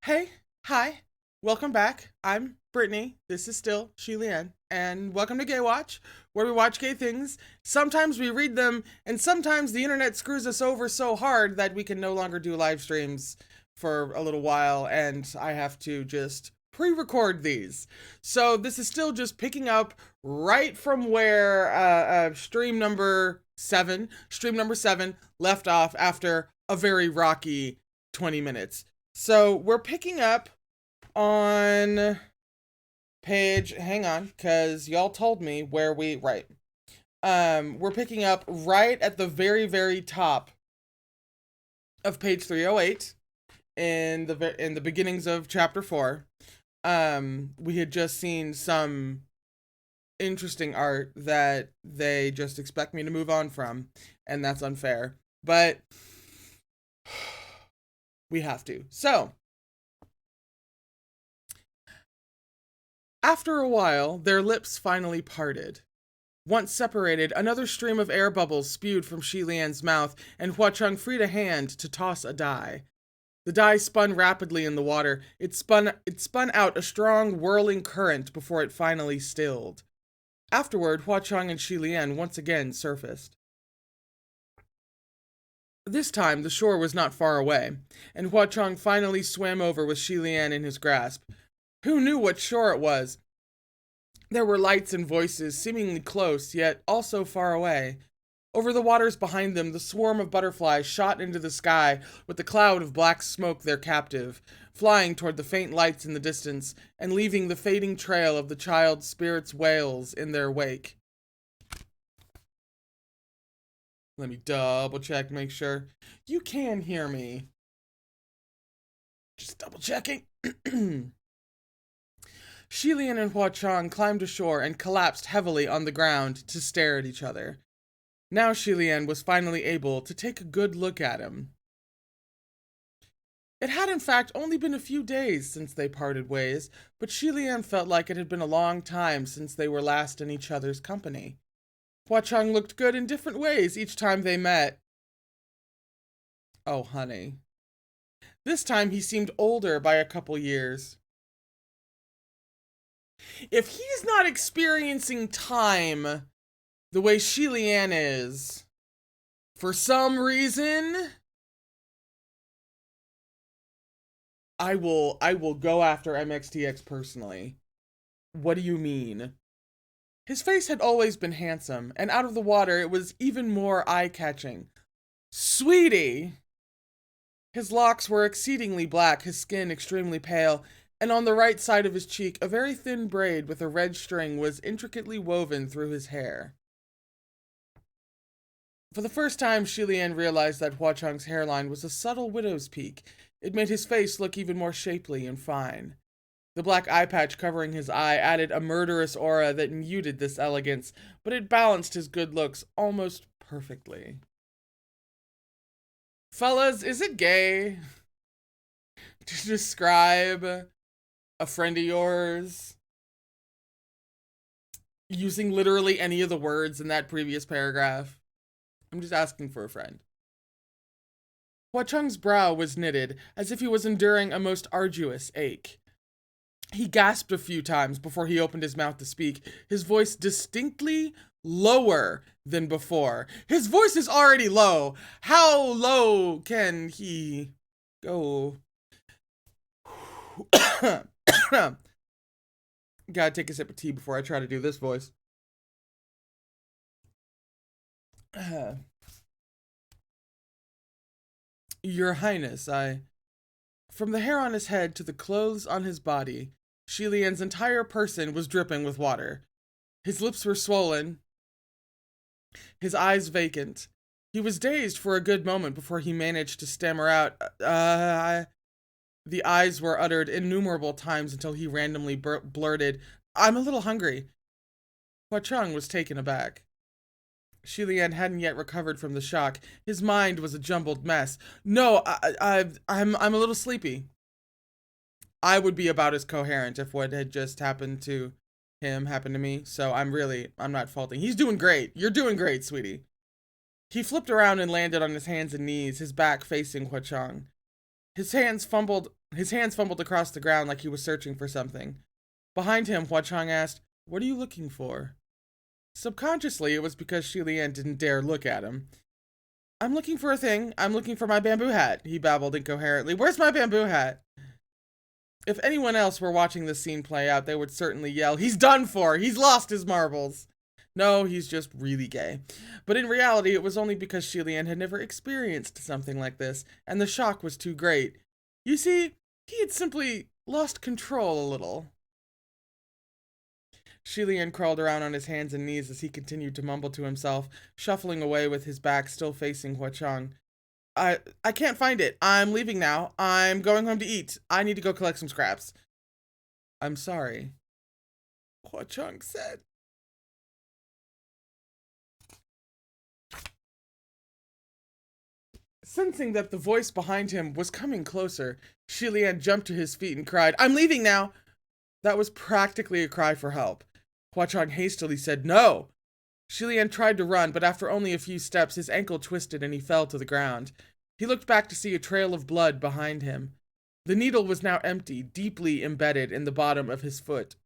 Hey, hi, welcome back. I'm Brittany. This is still Hualian, and welcome to Gaywatch, where we watch gay things. Sometimes we read them, and sometimes the internet screws us over so hard that we can no longer do live streams for a little while, and I have to just pre-record these. So this is still just picking up right from where stream number seven left off after a very rocky 20 minutes. So we're picking up on hang on, because y'all told me where right. We're picking up right at the very, very top of page 308 in the beginnings of chapter 4. We had just seen some interesting art that they just expect me to move on from, and that's unfair. But we have to. So, after a while, their lips finally parted. Once separated, another stream of air bubbles spewed from Shi Lian's mouth, and Hua Chung freed a hand to toss a die. The die spun rapidly in the water. It spun out a strong, whirling current before it finally stilled. Afterward, Hua Chung and Shi Lian once again surfaced. This time, the shore was not far away, and Hua Chung finally swam over with Shi Lian in his grasp. Who knew what shore it was? There were lights and voices, seemingly close, yet also far away. Over the waters behind them, the swarm of butterflies shot into the sky with the cloud of black smoke their captive, flying toward the faint lights in the distance, and leaving the fading trail of the child's spirit's wails in their wake. Let me double check, make sure you can hear me. Just double checking. Shi Lian and Hua Chung climbed ashore and collapsed heavily on the ground to stare at each other. Now Shi Lian was finally able to take a good look at him. It had in fact only been a few days since they parted ways, but Shi Lian felt like it had been a long time since they were last in each other's company. Hua Chung looked good in different ways each time they met. Oh, honey. This time he seemed older by a couple years. If he's not experiencing time the way Shi Lian is, for some reason, I will go after MXTX personally. What do you mean? His face had always been handsome, and out of the water it was even more eye-catching. Sweetie! His locks were exceedingly black, his skin extremely pale, and on the right side of his cheek, a very thin braid with a red string was intricately woven through his hair. For the first time, Shi Lian realized that Hua Chung's hairline was a subtle widow's peak. It made his face look even more shapely and fine. The black eye patch covering his eye added a murderous aura that muted this elegance, but it balanced his good looks almost perfectly. Fellas, is it gay to describe a friend of yours using literally any of the words in that previous paragraph? I'm just asking for a friend. Hua Chung's brow was knitted, as if he was enduring a most arduous ache. He gasped a few times before he opened his mouth to speak, his voice distinctly lower than before. His voice is already low. How low can he go? Gotta take a sip of tea before I try to do this voice. Your Highness, From the hair on his head to the clothes on his body, Shi Lian's entire person was dripping with water. His lips were swollen, his eyes vacant. He was dazed for a good moment before he managed to stammer out, The eyes were uttered innumerable times until he randomly blurted, I'm a little hungry. Hua Chung was taken aback. Shi Lian hadn't yet recovered from the shock. His mind was a jumbled mess. No, I'm a little sleepy. I would be about as coherent if what had just happened to him happened to me, so I'm not faulting. He's doing great. You're doing great, sweetie. He flipped around and landed on his hands and knees, his back facing Hua Chung. His hands fumbled across the ground like he was searching for something. Behind him, Hua Chang asked, "What are you looking for?" Subconsciously, it was because Shi Lian didn't dare look at him. "I'm looking for a thing. I'm looking for my bamboo hat," he babbled incoherently. "Where's my bamboo hat?" If anyone else were watching this scene play out, they would certainly yell, "He's done for! He's lost his marbles!" No, he's just really gay. But in reality, it was only because Shi Lian had never experienced something like this, and the shock was too great. You see, he had simply lost control a little. Shi Lian crawled around on his hands and knees as he continued to mumble to himself, shuffling away with his back still facing Hua Chang. I can't find it. I'm leaving now. I'm going home to eat. I need to go collect some scraps." "I'm sorry," Hua Chang said. Sensing that the voice behind him was coming closer, Shi Lian jumped to his feet and cried, "I'm leaving now!" That was practically a cry for help. Hua Chang hastily said, "No!" Shi Lian tried to run, but after only a few steps, his ankle twisted and he fell to the ground. He looked back to see a trail of blood behind him. The needle was now empty, deeply embedded in the bottom of his foot.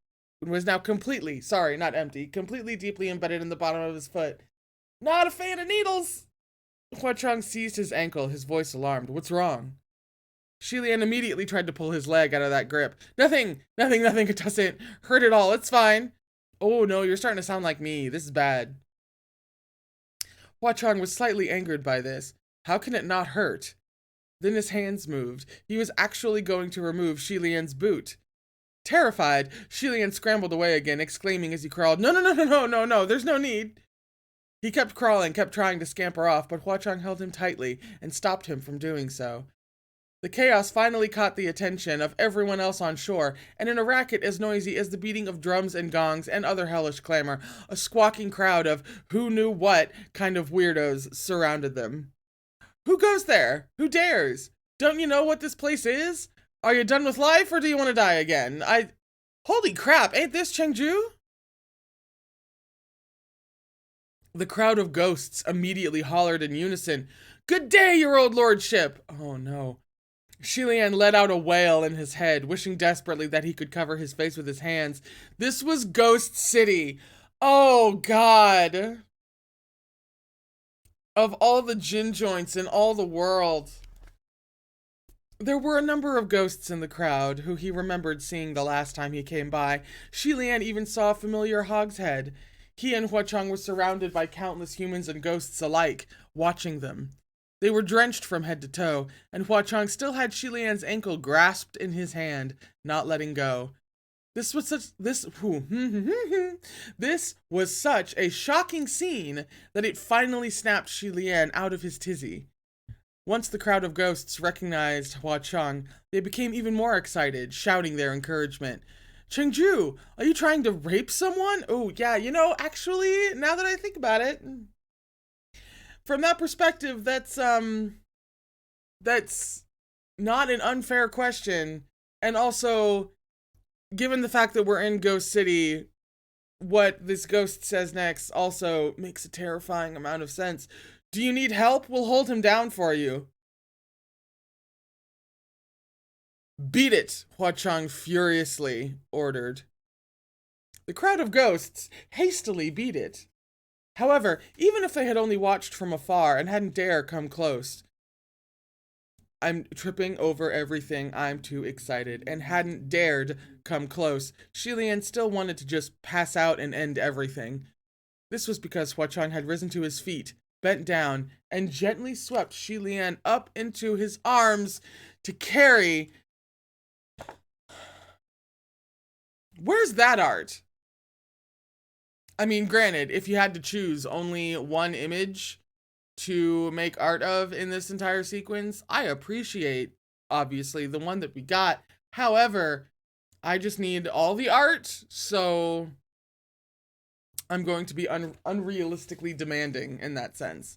It was now completely deeply embedded in the bottom of his foot. Not a fan of needles! Hua Chang seized his ankle, his voice alarmed. "What's wrong?" Shi Lian immediately tried to pull his leg out of that grip. Nothing, it doesn't hurt at all, it's fine." "Oh no, you're starting to sound like me, this is bad." Hua Chang was slightly angered by this. How can it not hurt? Then his hands moved. He was actually going to remove Shi Lian's boot. Terrified, Shi Lian scrambled away again, exclaiming as he crawled, No, there's no need." He kept crawling, kept trying to scamper off, but Hua Chang held him tightly and stopped him from doing so. The chaos finally caught the attention of everyone else on shore, and in a racket as noisy as the beating of drums and gongs and other hellish clamor, a squawking crowd of who-knew-what kind of weirdos surrounded them. "Who goes there? Who dares? Don't you know what this place is? Are you done with life, or do you want to die again? Holy crap, ain't this Chengju?" The crowd of ghosts immediately hollered in unison, "Good day, your old lordship!" Oh no. Shi Lian let out a wail in his head, wishing desperately that he could cover his face with his hands. This was Ghost City. Oh god. Of all the gin joints in all the world. There were a number of ghosts in the crowd, who he remembered seeing the last time he came by. Shi Lian even saw a familiar hogshead. He and Hua Chang were surrounded by countless humans and ghosts alike, watching them. They were drenched from head to toe, and Hua Chang still had Shi Lian's ankle grasped in his hand, not letting go. This was such a shocking scene that it finally snapped Shi Lian out of his tizzy. Once the crowd of ghosts recognized Hua Chang, they became even more excited, shouting their encouragement. "Chengju, are you trying to rape someone?" "Oh, yeah, actually, now that I think about it, from that perspective, that's not an unfair question. And also, given the fact that we're in Ghost City, what this ghost says next also makes a terrifying amount of sense. Do you need help? We'll hold him down for you." "Beat it," Hua Chang furiously ordered. The crowd of ghosts hastily beat it. However, even if they had only watched from afar and hadn't dare come close, I'm tripping over everything, I'm too excited, and hadn't dared come close, Shi Lian still wanted to just pass out and end everything. This was because Hua Chang had risen to his feet, bent down, and gently swept Shi Lian up into his arms to carry... Where's that art? I mean, granted, if you had to choose only one image to make art of in this entire sequence, I appreciate, obviously, the one that we got. However, I just need all the art, so I'm going to be unrealistically demanding in that sense.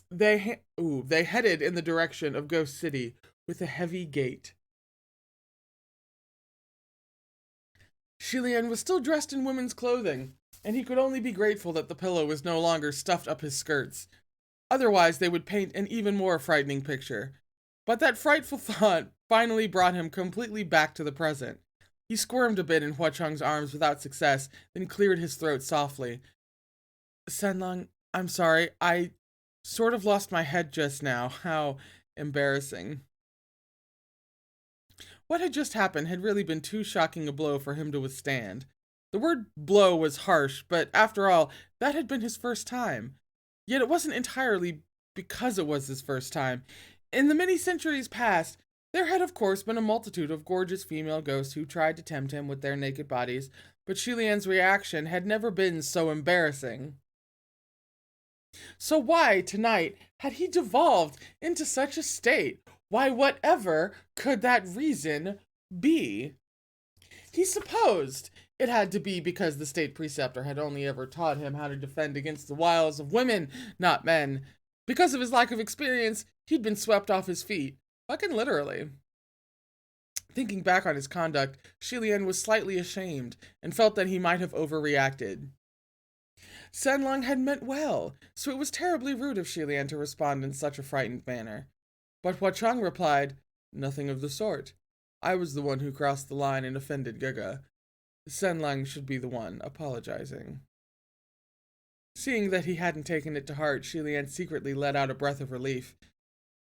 They headed in the direction of Ghost City with a heavy gait. Shi Lian was still dressed in women's clothing, and he could only be grateful that the pillow was no longer stuffed up his skirts. Otherwise, they would paint an even more frightening picture. But that frightful thought finally brought him completely back to the present. He squirmed a bit in Hua Chung's arms without success, then cleared his throat softly. Senlong, I'm sorry, I sort of lost my head just now. How embarrassing. What had just happened had really been too shocking a blow for him to withstand. The word blow was harsh, but after all, that had been his first time. Yet it wasn't entirely because it was his first time. In the many centuries past, there had of course been a multitude of gorgeous female ghosts who tried to tempt him with their naked bodies, but Shilian's reaction had never been so embarrassing. So why, tonight, had he devolved into such a state? Why, whatever could that reason be? He supposed it had to be because the state preceptor had only ever taught him how to defend against the wiles of women, not men. Because of his lack of experience, he'd been swept off his feet. Fucking literally. Thinking back on his conduct, Shilian was slightly ashamed and felt that he might have overreacted. Senlong had meant well, so it was terribly rude of Shilian to respond in such a frightened manner. But Hua Chang replied, "Nothing of the sort. I was the one who crossed the line and offended Gaga. Senlong should be the one apologizing." Seeing that he hadn't taken it to heart, Shilian secretly let out a breath of relief.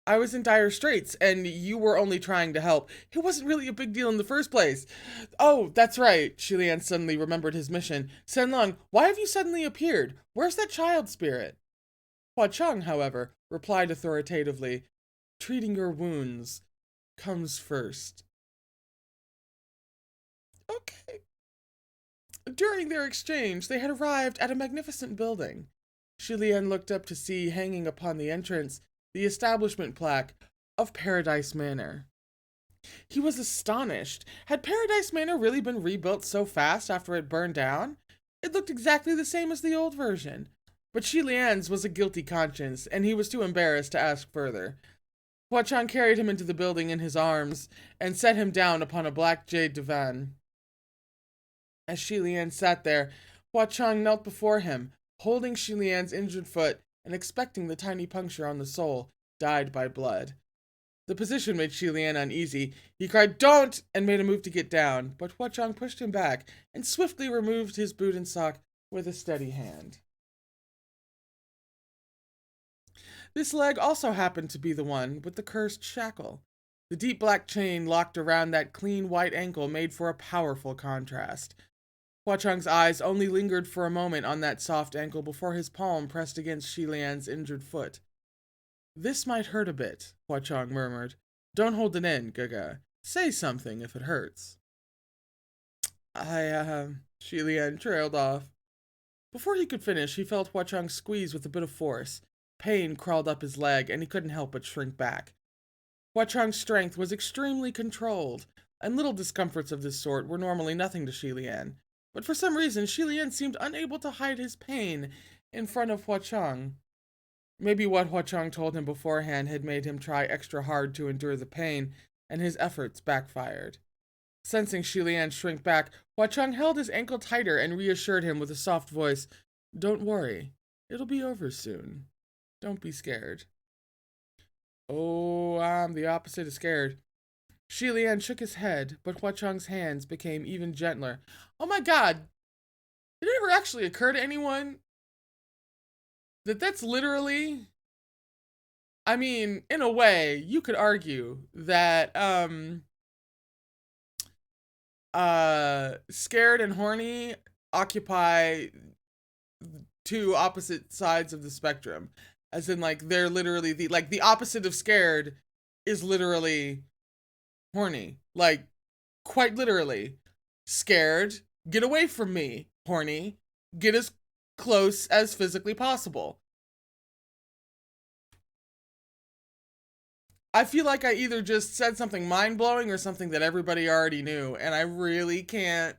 "I was in dire straits, and you were only trying to help. It wasn't really a big deal in the first place." "Oh, that's right." Shilian suddenly remembered his mission. "Senlong, why have you suddenly appeared? Where's that child spirit?" Hua Chang, however, replied authoritatively, "Treating your wounds comes first." Okay. During their exchange, they had arrived at a magnificent building. Shilian looked up to see, hanging upon the entrance, the establishment plaque of Paradise Manor. He was astonished. Had Paradise Manor really been rebuilt so fast after it burned down? It looked exactly the same as the old version. But Shilian's was a guilty conscience, and he was too embarrassed to ask further. Hua Chang carried him into the building in his arms and set him down upon a black jade divan. As Shilian sat there, Hua Chang knelt before him, holding Shilian's injured foot and expecting the tiny puncture on the sole, dyed by blood. The position made Shilian uneasy. He cried, "Don't!" and made a move to get down, but Hua Chang pushed him back and swiftly removed his boot and sock with a steady hand. This leg also happened to be the one with the cursed shackle. The deep black chain locked around that clean white ankle made for a powerful contrast. Hua Chang's eyes only lingered for a moment on that soft ankle before his palm pressed against Shilian's injured foot. "This might hurt a bit," Hua Chang murmured. "Don't hold it in, Gaga. Say something if it hurts." Shilian trailed off. Before he could finish, he felt Hua Chang squeeze with a bit of force. Pain crawled up his leg, and he couldn't help but shrink back. Hua Chang's strength was extremely controlled, and little discomforts of this sort were normally nothing to Shilian. But for some reason, Shilian seemed unable to hide his pain in front of Hua Chang. Maybe what Hua Chang told him beforehand had made him try extra hard to endure the pain, and his efforts backfired. Sensing Shilian shrink back, Hua Chang held his ankle tighter and reassured him with a soft voice, "Don't worry, it'll be over soon. Don't be scared." "Oh, I'm the opposite of scared." Shilian shook his head, but Hua Chang's hands became even gentler. Oh my god! Did it ever actually occur to anyone that that's literally... I mean, in a way, you could argue that, scared and horny occupy two opposite sides of the spectrum. As in, like, they're literally the opposite of scared is literally horny. Like, quite literally. Scared, get away from me. Horny, get as close as physically possible. I feel like I either just said something mind-blowing or something that everybody already knew, and I really can't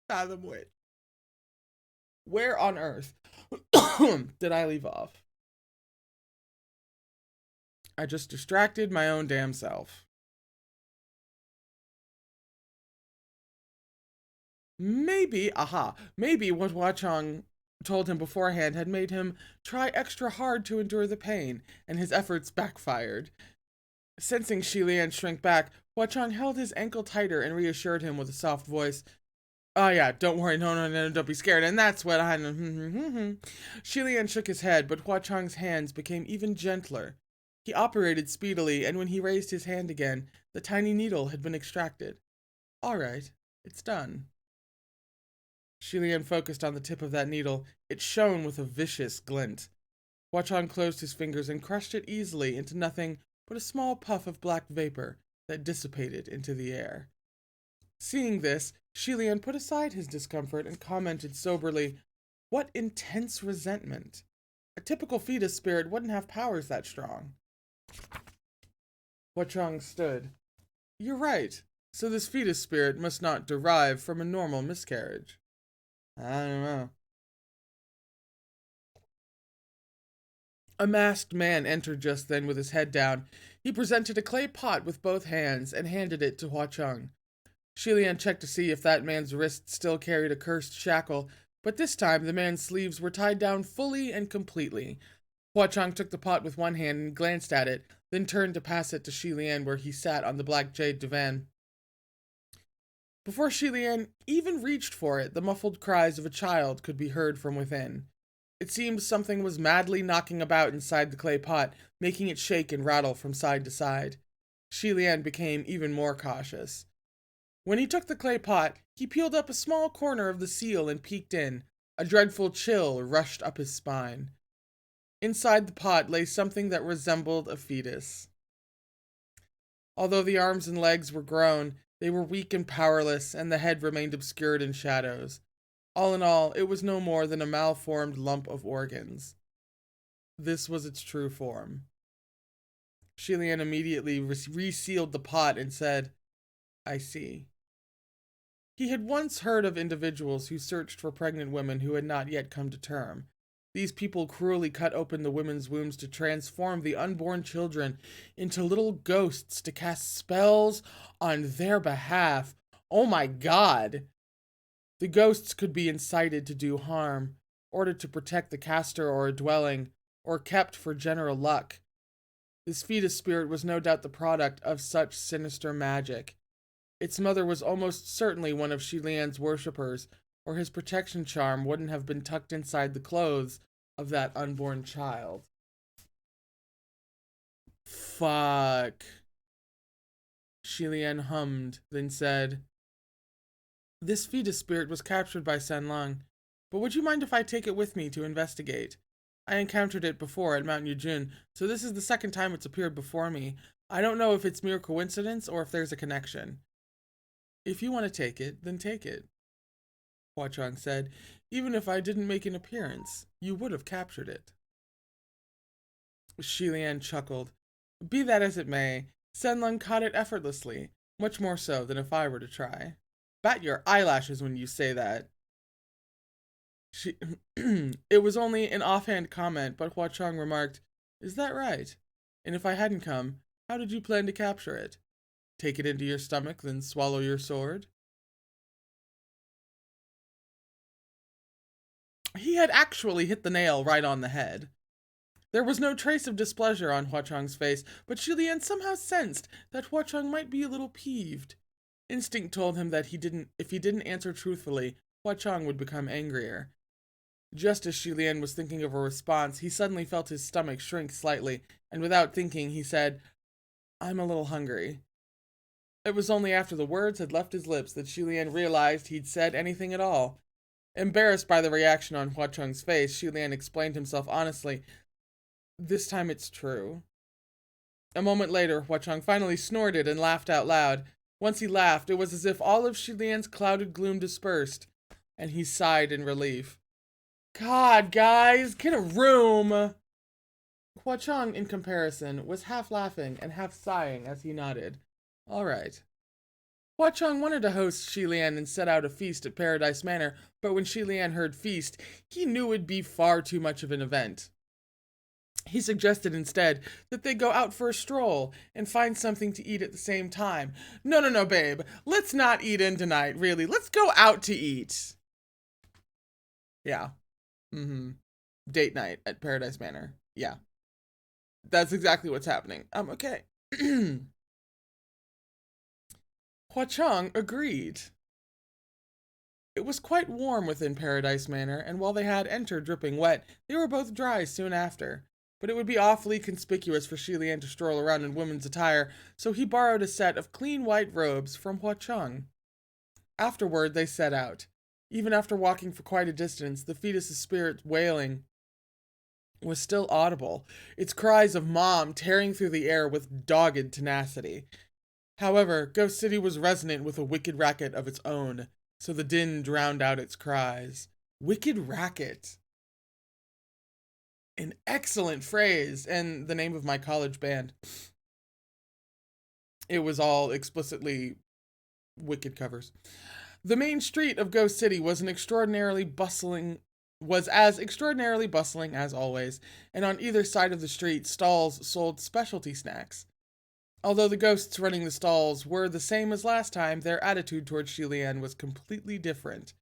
fathom which. Where on earth did I leave off? I just distracted my own damn self. Maybe what Hua Chong told him beforehand had made him try extra hard to endure the pain, and his efforts backfired. Sensing Shi Lian shrink back, Hua Chong held his ankle tighter and reassured him with a soft voice. Oh yeah, don't worry, no, don't be scared, and that's what I... Shi Lian shook his head, but Hua Chong's hands became even gentler. He operated speedily, and when he raised his hand again, the tiny needle had been extracted. All right, it's done. Shi Lian focused on the tip of that needle. It shone with a vicious glint. Hua Chong closed his fingers and crushed it easily into nothing but a small puff of black vapor that dissipated into the air. Seeing this, Shi Lian put aside his discomfort and commented soberly, "What intense resentment! A typical fetus spirit wouldn't have powers that strong." Hua Chong stood. "You're right. So this fetus spirit must not derive from a normal miscarriage." "I don't know." A masked man entered just then with his head down. He presented a clay pot with both hands and handed it to Hua Chong. Shi Lian checked to see if that man's wrist still carried a cursed shackle, but this time the man's sleeves were tied down fully and completely. Hua Chong took the pot with one hand and glanced at it, then turned to pass it to Shi Lian where he sat on the black jade divan. Before Shi Lian even reached for it, the muffled cries of a child could be heard from within. It seemed something was madly knocking about inside the clay pot, making it shake and rattle from side to side. Shi Lian became even more cautious. When he took the clay pot, he peeled up a small corner of the seal and peeked in. A dreadful chill rushed up his spine. Inside the pot lay something that resembled a fetus. Although the arms and legs were grown, they were weak and powerless, and the head remained obscured in shadows. All in all, it was no more than a malformed lump of organs. This was its true form. Shi Lian immediately resealed the pot and said, "I see." He had once heard of individuals who searched for pregnant women who had not yet come to term. These people cruelly cut open the women's wombs to transform the unborn children into little ghosts to cast spells on their behalf. Oh my God! The ghosts could be incited to do harm, ordered to protect the caster or a dwelling, or kept for general luck. This fetus spirit was no doubt the product of such sinister magic. Its mother was almost certainly one of Shi Lian's worshippers, or his protection charm wouldn't have been tucked inside the clothes of that unborn child. Fuck. Shi Lian hummed, then said, "This fetus spirit was captured by San Lang, but would you mind if I take it with me to investigate? I encountered it before at Mount Yujun, so this is the second time it's appeared before me. I don't know if it's mere coincidence or if there's a connection." "If you want to take it, then take it," Hua Chong said. "Even if I didn't make an appearance, you would have captured it." Shi Lian chuckled. "Be that as it may, Sen Lung caught it effortlessly, much more so than if I were to try. Bat your eyelashes when you say that." It was only an offhand comment, but Hua Chong remarked, "Is that right? And if I hadn't come, how did you plan to capture it? Take it into your stomach, then swallow your sword?" He had actually hit the nail right on the head. There was no trace of displeasure on Hua Chong's face, but Shi Lian somehow sensed that Hua Chong might be a little peeved. Instinct told him that if he didn't answer truthfully, Hua Chong would become angrier. Just as Shi Lian was thinking of a response, he suddenly felt his stomach shrink slightly, and without thinking, he said, "I'm a little hungry." It was only after the words had left his lips that Shi Lian realized he'd said anything at all. Embarrassed by the reaction on Hua Chong's face, Shi Lian explained himself honestly, "This time it's true." A moment later, Hua Chong finally snorted and laughed out loud. Once he laughed, it was as if all of Shi Lian's clouded gloom dispersed, and he sighed in relief. "God, guys, get a room!" Hua Chong, in comparison, was half laughing and half sighing as he nodded. "All right." Hua Chong wanted to host Shi Lian and set out a feast at Paradise Manor, but when Shi Lian heard feast, he knew it'd be far too much of an event. He suggested instead that they go out for a stroll and find something to eat at the same time. No, no, no, babe. Let's not eat in tonight, really. Let's go out to eat. Yeah. Mm-hmm. Date night at Paradise Manor. Yeah. That's exactly what's happening. Okay. Hua Chang agreed. It was quite warm within Paradise Manor, and while they had entered dripping wet, they were both dry soon after. But it would be awfully conspicuous for Shilian to stroll around in women's attire, so he borrowed a set of clean white robes from Hua Chang. Afterward, they set out. Even after walking for quite a distance, the fetus's spirit wailing was still audible, its cries of mom tearing through the air with dogged tenacity. However, Ghost City was resonant with a wicked racket of its own, so the din drowned out its cries. Wicked racket. An excellent phrase, and the name of my college band. It was all explicitly wicked covers. The main street of Ghost City was as extraordinarily bustling as always, and on either side of the street, stalls sold specialty snacks. Although the ghosts running the stalls were the same as last time, their attitude towards Shilian was completely different.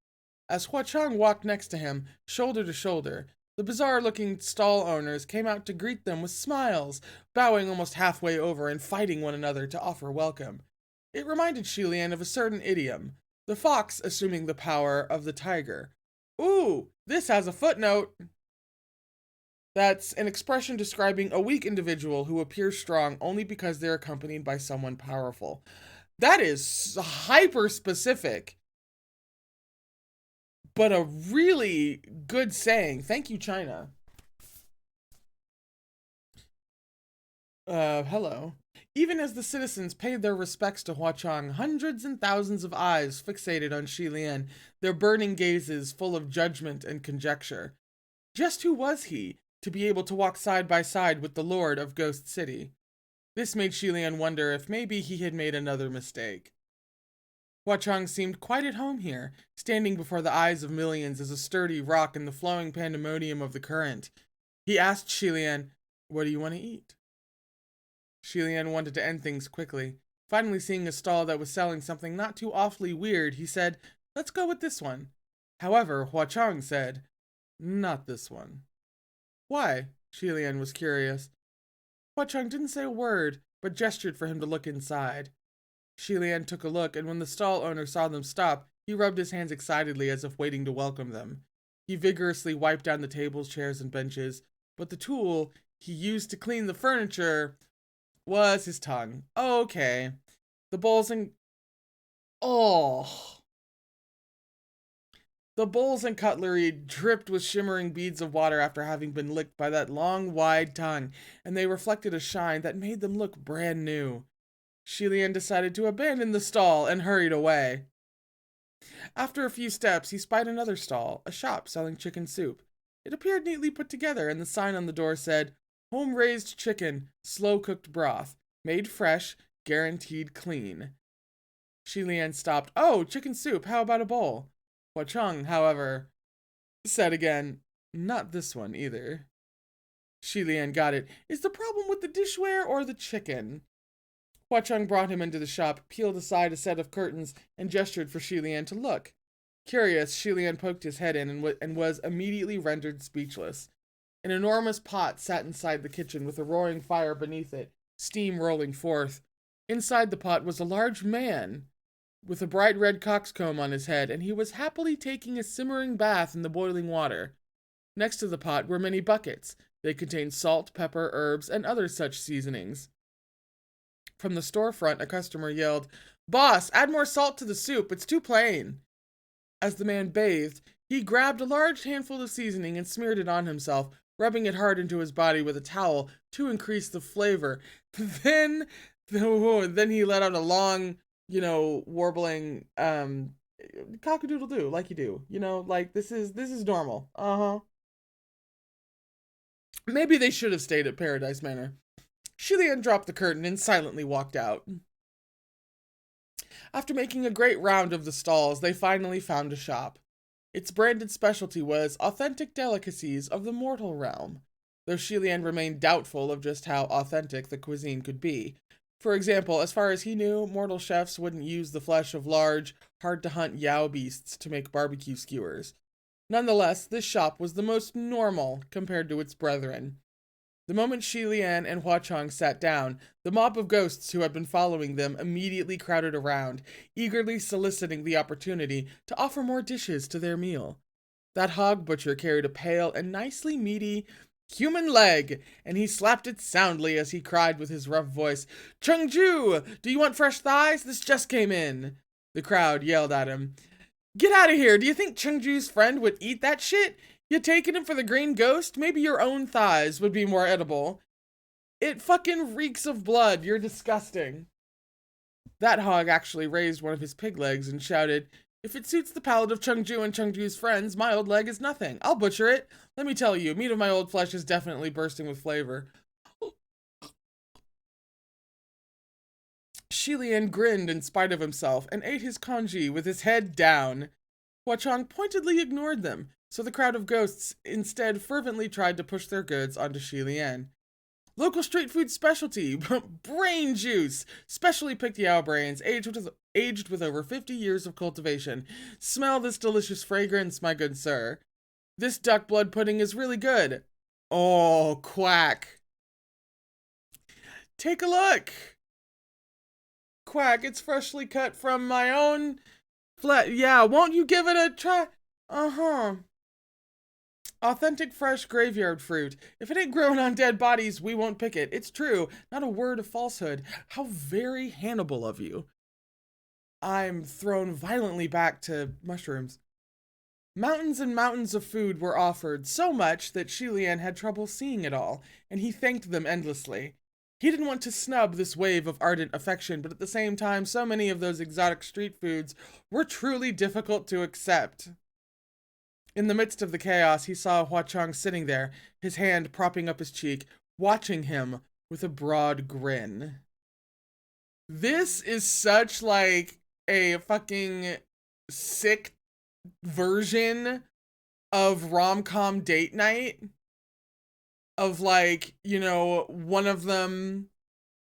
As Hua Chang walked next to him, shoulder to shoulder, the bizarre-looking stall owners came out to greet them with smiles, bowing almost halfway over and fighting one another to offer welcome. It reminded Shilian of a certain idiom, the fox assuming the power of the tiger. Ooh, this has a footnote. That's an expression describing a weak individual who appears strong only because they're accompanied by someone powerful. That is hyper specific, but a really good saying. Thank you, China. Hello. Even as the citizens paid their respects to Hua Chang, hundreds and thousands of eyes fixated on Shilian, their burning gazes full of judgment and conjecture. Just who was he, to be able to walk side by side with the Lord of Ghost City? This made Shilian wonder if maybe he had made another mistake. Hua Chang seemed quite at home here, standing before the eyes of millions as a sturdy rock in the flowing pandemonium of the current. He asked Shilian, "What do you want to eat?" Shilian wanted to end things quickly. Finally seeing a stall that was selling something not too awfully weird, he said, "Let's go with this one." However, Hua Chang said, "Not this one." Why? Shilian was curious. Hua Chang didn't say a word, but gestured for him to look inside. Shilian took a look, and when the stall owner saw them stop, he rubbed his hands excitedly as if waiting to welcome them. He vigorously wiped down the tables, chairs, and benches, but the tool he used to clean the furniture was his tongue. Okay. The bowls and... Oh... The bowls and cutlery dripped with shimmering beads of water after having been licked by that long, wide tongue, and they reflected a shine that made them look brand new. Shilian decided to abandon the stall and hurried away. After a few steps, he spied another stall, a shop selling chicken soup. It appeared neatly put together, and the sign on the door said, "Home-raised chicken, slow-cooked broth, made fresh, guaranteed clean." Shilian stopped. "Oh, chicken soup, how about a bowl?" Hua Chang, however, said again, "Not this one either." Shilian got it. Is the problem with the dishware or the chicken? Hua Chang brought him into the shop, peeled aside a set of curtains, and gestured for Shilian to look. Curious, Shilian poked his head in and was immediately rendered speechless. An enormous pot sat inside the kitchen with a roaring fire beneath it, steam rolling forth. Inside the pot was a large man with a bright red coxcomb on his head, and he was happily taking a simmering bath in the boiling water. Next to the pot were many buckets. They contained salt, pepper, herbs, and other such seasonings. From the storefront, a customer yelled, "Boss, add more salt to the soup, it's too plain." As the man bathed, he grabbed a large handful of seasoning and smeared it on himself, rubbing it hard into his body with a towel to increase the flavor. Then he let out a long, warbling, cock-a-doodle-doo, like you do. Like, this is normal. Uh-huh. Maybe they should have stayed at Paradise Manor. Shilian dropped the curtain and silently walked out. After making a great round of the stalls, they finally found a shop. Its branded specialty was authentic delicacies of the mortal realm. though Shilian remained doubtful of just how authentic the cuisine could be. For example, as far as he knew, mortal chefs wouldn't use the flesh of large, hard-to-hunt Yao beasts to make barbecue skewers. Nonetheless, this shop was the most normal compared to its brethren. The moment Shilian and Huachong sat down, the mob of ghosts who had been following them immediately crowded around, eagerly soliciting the opportunity to offer more dishes to their meal. That hog butcher carried a pale and nicely meaty human leg, and he slapped it soundly as he cried with his rough voice, "Chengju, do you want fresh thighs? This just came in." The crowd yelled at him, "Get out of here! Do you think Chengju's friend would eat that shit? You taking him for the green ghost? Maybe your own thighs would be more edible. It fucking reeks of blood. You're disgusting." That hog actually raised one of his pig legs and shouted, "If it suits the palate of Chengju and Chengju's friends, my old leg is nothing. I'll butcher it. Let me tell you, meat of my old flesh is definitely bursting with flavor." Shilian grinned in spite of himself and ate his congee with his head down. Huachong pointedly ignored them, so the crowd of ghosts instead fervently tried to push their goods onto Shilian. "Local street food specialty, brain juice, specially picked Yao brains, aged with over 50 years of cultivation. Smell this delicious fragrance, my good sir. This duck blood pudding is really good. Oh, quack. Take a look. Quack, it's freshly cut from my own flat. Yeah, won't you give it a try? Uh-huh. Authentic fresh graveyard fruit. If it ain't grown on dead bodies, we won't pick it. It's true. Not a word of falsehood. How very Hannibal of you." I'm thrown violently back to mushrooms. Mountains and mountains of food were offered, so much that Shilian had trouble seeing it all, and he thanked them endlessly. He didn't want to snub this wave of ardent affection, but at the same time, so many of those exotic street foods were truly difficult to accept. In the midst of the chaos, he saw Huachong sitting there, his hand propping up his cheek, watching him with a broad grin. This is such, like, a fucking sick version of rom-com date night. Of, like, you know, one of them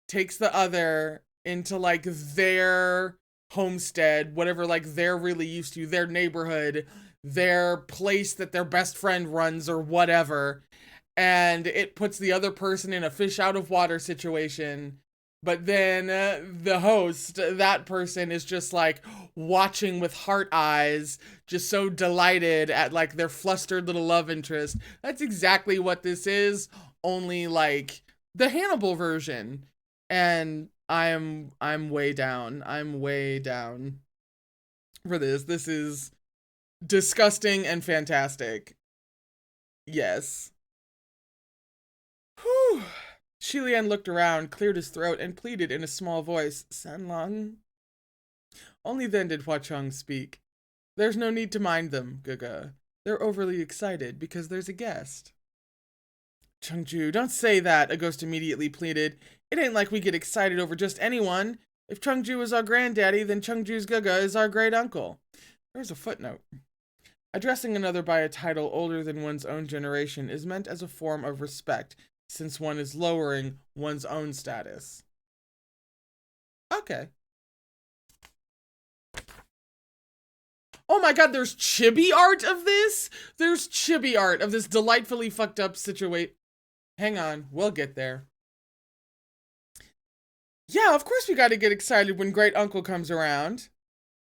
takes the other into, like, their homestead, whatever, like, they're really used to, their neighborhood, their place that their best friend runs or whatever, and it puts the other person in a fish out of water situation. But then the host, that person, is just like watching with heart eyes, just so delighted at like their flustered little love interest. That's exactly what this is, only like the Hannibal version. And I'm way down. I'm way down for this. This is disgusting and fantastic. Yes. Whew. Shilian looked around, cleared his throat, and pleaded in a small voice, "Sanlong?" Only then did Huachong speak. "There's no need to mind them, Gaga. They're overly excited because there's a guest." "Chengju, don't say that," a ghost immediately pleaded. "It ain't like we get excited over just anyone. If Chengju is our granddaddy, then Chengju's Gaga is our great uncle." There's a footnote. Addressing another by a title older than one's own generation is meant as a form of respect, since one is lowering one's own status. Okay. Oh my god, there's chibi art of this? There's chibi art of this delightfully fucked up situation. Hang on, we'll get there. Yeah, of course we gotta get excited when great uncle comes around.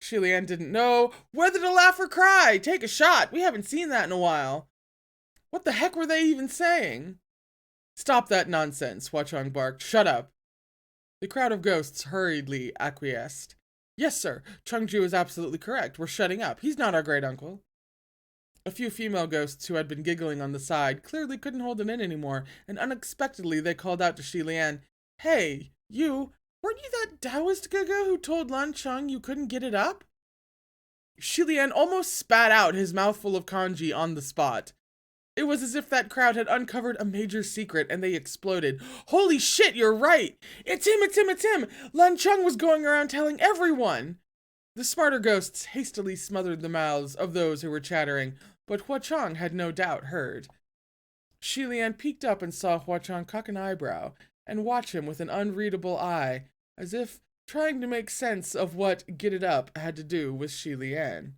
Shilian didn't know whether to laugh or cry. Take a shot. We haven't seen that in a while. What the heck were they even saying? Stop that nonsense, Huachong barked. Shut up. The crowd of ghosts hurriedly acquiesced. Yes, sir. Chengju is absolutely correct. We're shutting up. He's not our great uncle. A few female ghosts who had been giggling on the side clearly couldn't hold it in anymore, and unexpectedly they called out to Shilian, "Hey, you, weren't you that Taoist Gaga who told Lan Cheng you couldn't get it up?" Shilian almost spat out his mouthful of kanji on the spot. It was as if that crowd had uncovered a major secret and they exploded. "Holy shit, you're right! It's him, it's him, it's him! Lan Cheng was going around telling everyone!" The smarter ghosts hastily smothered the mouths of those who were chattering, but Huachong had no doubt heard. Shi Lian peeked up and saw Hua Chang cock an eyebrow and watch him with an unreadable eye, as if trying to make sense of what Get It Up had to do with Shi Lian.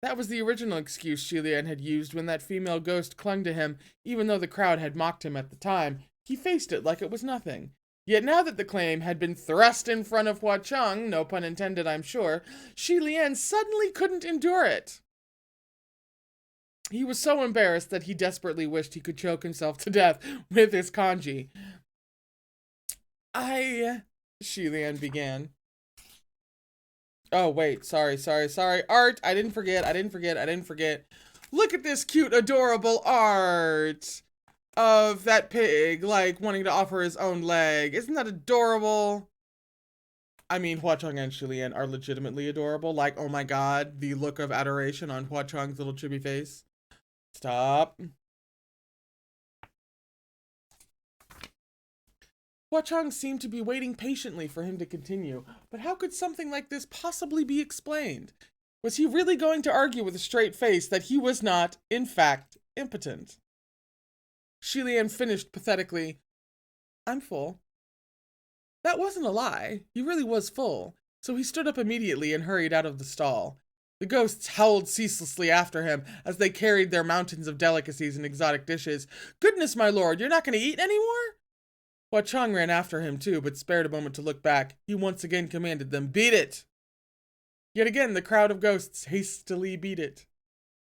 That was the original excuse Shi Lian had used when that female ghost clung to him, even though the crowd had mocked him at the time. He faced it like it was nothing. Yet now that the claim had been thrust in front of Hua Chang, no pun intended I'm sure, Shi Lian suddenly couldn't endure it. He was so embarrassed that he desperately wished he could choke himself to death with his kanji. Shi Lian began. Oh, wait, sorry. Art, I didn't forget. Look at this cute, adorable art of that pig, like, wanting to offer his own leg. Isn't that adorable? I mean, Hua Chang and Shi Lian are legitimately adorable. Like, oh my god, the look of adoration on Hua Chang's little chibi face. Stop. Hua Chang seemed to be waiting patiently for him to continue, but how could something like this possibly be explained? Was he really going to argue with a straight face that he was not, in fact, impotent? Shi Lian finished pathetically, I'm full. That wasn't a lie. He really was full, so he stood up immediately and hurried out of the stall. The ghosts howled ceaselessly after him as they carried their mountains of delicacies and exotic dishes. Goodness, my lord, you're not going to eat any more? Hua Chang ran after him too, but spared a moment to look back. He once again commanded them, beat it! Yet again, the crowd of ghosts hastily beat it.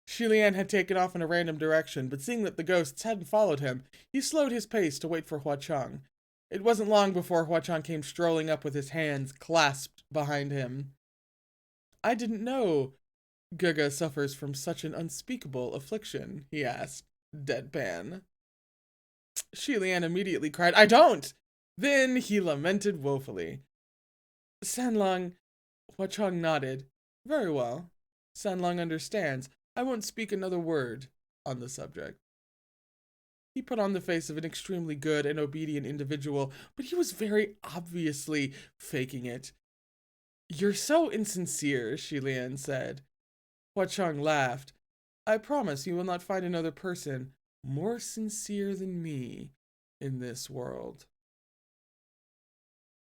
Shi Lian had taken off in a random direction, but seeing that the ghosts hadn't followed him, he slowed his pace to wait for Hua Chang. It wasn't long before Hua Chang came strolling up with his hands clasped behind him. I didn't know Gaga suffers from such an unspeakable affliction, he asked, deadpan. Shi Lian immediately cried, I don't! Then he lamented woefully. Sanlong, Hua Chang nodded. Very well. Sanlong understands. I won't speak another word on the subject. He put on the face of an extremely good and obedient individual, but he was very obviously faking it. You're so insincere, Shi Lian said. Hua Chang laughed. I promise you will not find another person more sincere than me in this world.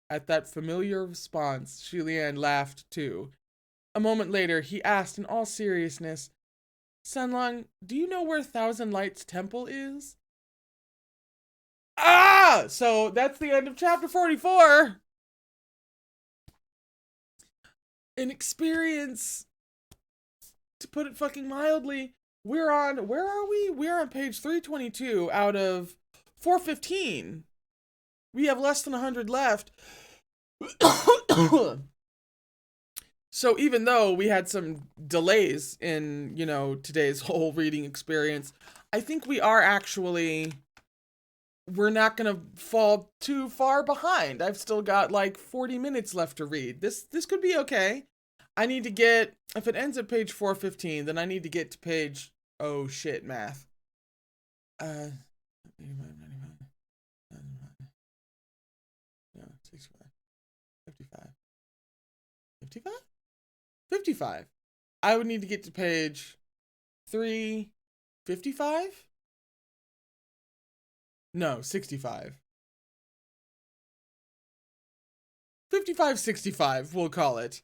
At that familiar response, Shi Lian laughed too. A moment later, he asked in all seriousness, Sanlong, do you know where Thousand Lights Temple is? Ah! So that's the end of chapter 44. An experience, to put it fucking mildly. We're on, where are we? We're on page 322 out of 415. We have less than 100 left. So even though we had some delays in, today's whole reading experience, I think we are actually, we're not going to fall too far behind. I've still got like 40 minutes left to read. This could be okay. I need to get, if it ends at page 415, then I need to get to page, oh shit, math. 55? I would need to get to page 355? No, 65. 55-65, we'll call it.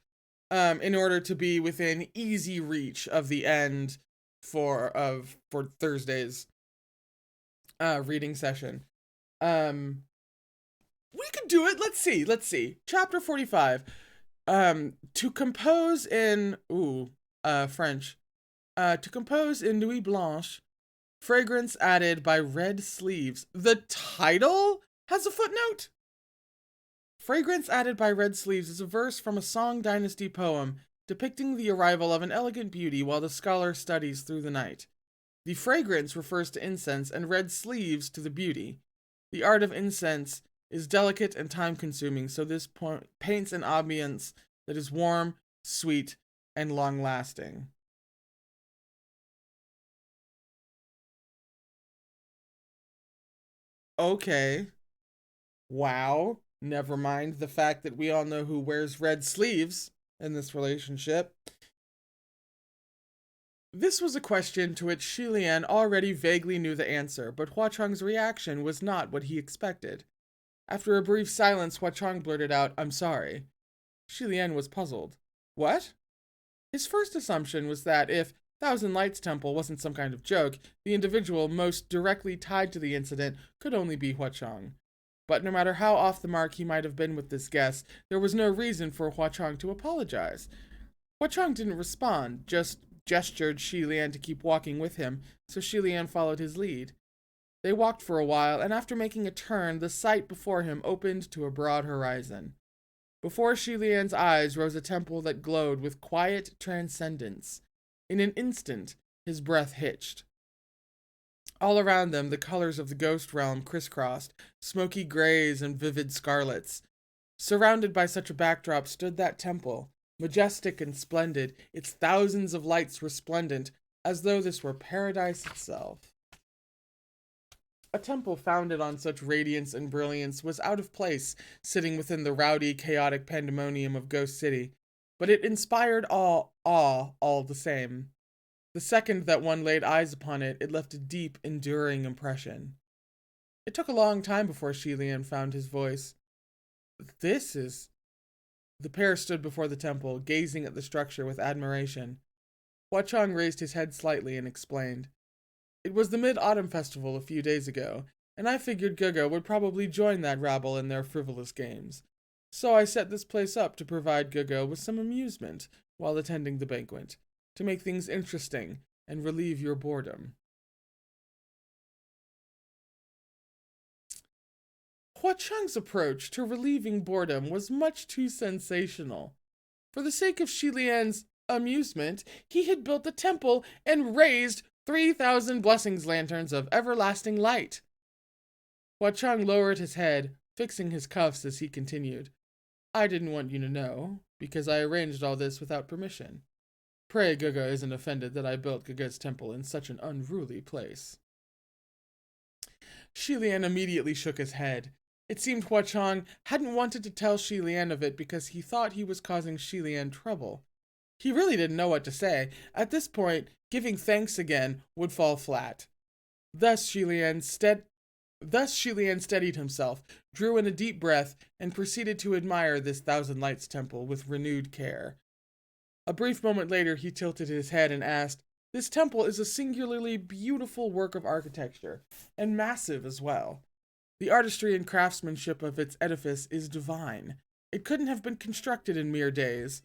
In order to be within easy reach of the end for Thursday's reading session. We could do it. Let's see. Chapter 45. To compose in French. To compose in Nuit Blanche, fragrance added by red sleeves. The title has a footnote. Fragrance added by red sleeves is a verse from a Song Dynasty poem depicting the arrival of an elegant beauty while the scholar studies through the night. The fragrance refers to incense and red sleeves to the beauty. The art of incense is delicate and time-consuming, so this paints an ambience that is warm, sweet, and long-lasting. Okay. Wow. Never mind the fact that we all know who wears red sleeves in this relationship. This was a question to which Shi Lian already vaguely knew the answer, but Hua Chang's reaction was not what he expected. After a brief silence, Hua Chang blurted out, "I'm sorry." Shi Lian was puzzled. What? His first assumption was that if Thousand Lights Temple wasn't some kind of joke, the individual most directly tied to the incident could only be Hua Chang. But no matter how off the mark he might have been with this guess, there was no reason for Hua Chang to apologize. Hua Chang didn't respond, just gestured Shi Lian to keep walking with him, so Shi Lian followed his lead. They walked for a while, and after making a turn, the sight before him opened to a broad horizon. Before Shi Lian's eyes rose a temple that glowed with quiet transcendence. In an instant, his breath hitched. All around them, the colors of the ghost realm crisscrossed, smoky grays and vivid scarlets. Surrounded by such a backdrop stood that temple, majestic and splendid, its thousands of lights resplendent, as though this were paradise itself. A temple founded on such radiance and brilliance was out of place, sitting within the rowdy, chaotic pandemonium of Ghost City, but it inspired awe all the same. The second that one laid eyes upon it, it left a deep, enduring impression. It took a long time before Shi Lian found his voice. This is... The pair stood before the temple, gazing at the structure with admiration. Hua Chang raised his head slightly and explained. It was the Mid-Autumn Festival a few days ago, and I figured Gaga would probably join that rabble in their frivolous games. So I set this place up to provide Gaga with some amusement while attending the banquet, to make things interesting and relieve your boredom. Hua Chang's approach to relieving boredom was much too sensational. For the sake of Shi Lian's amusement, he had built a temple and raised 3,000 blessings lanterns of everlasting light. Hua Chang lowered his head, fixing his cuffs as he continued. I didn't want you to know, because I arranged all this without permission. Pray Gaga isn't offended that I built Gaga's temple in such an unruly place. Shi Lian immediately shook his head. It seemed Hua Chang hadn't wanted to tell Shi Lian of it because he thought he was causing Shi Lian trouble. He really didn't know what to say. At this point, giving thanks again would fall flat. Thus Shi Lian steadied himself, drew in a deep breath, and proceeded to admire this Thousand Lights temple with renewed care. A brief moment later, he tilted his head and asked, This temple is a singularly beautiful work of architecture, and massive as well. The artistry and craftsmanship of its edifice is divine. It couldn't have been constructed in mere days.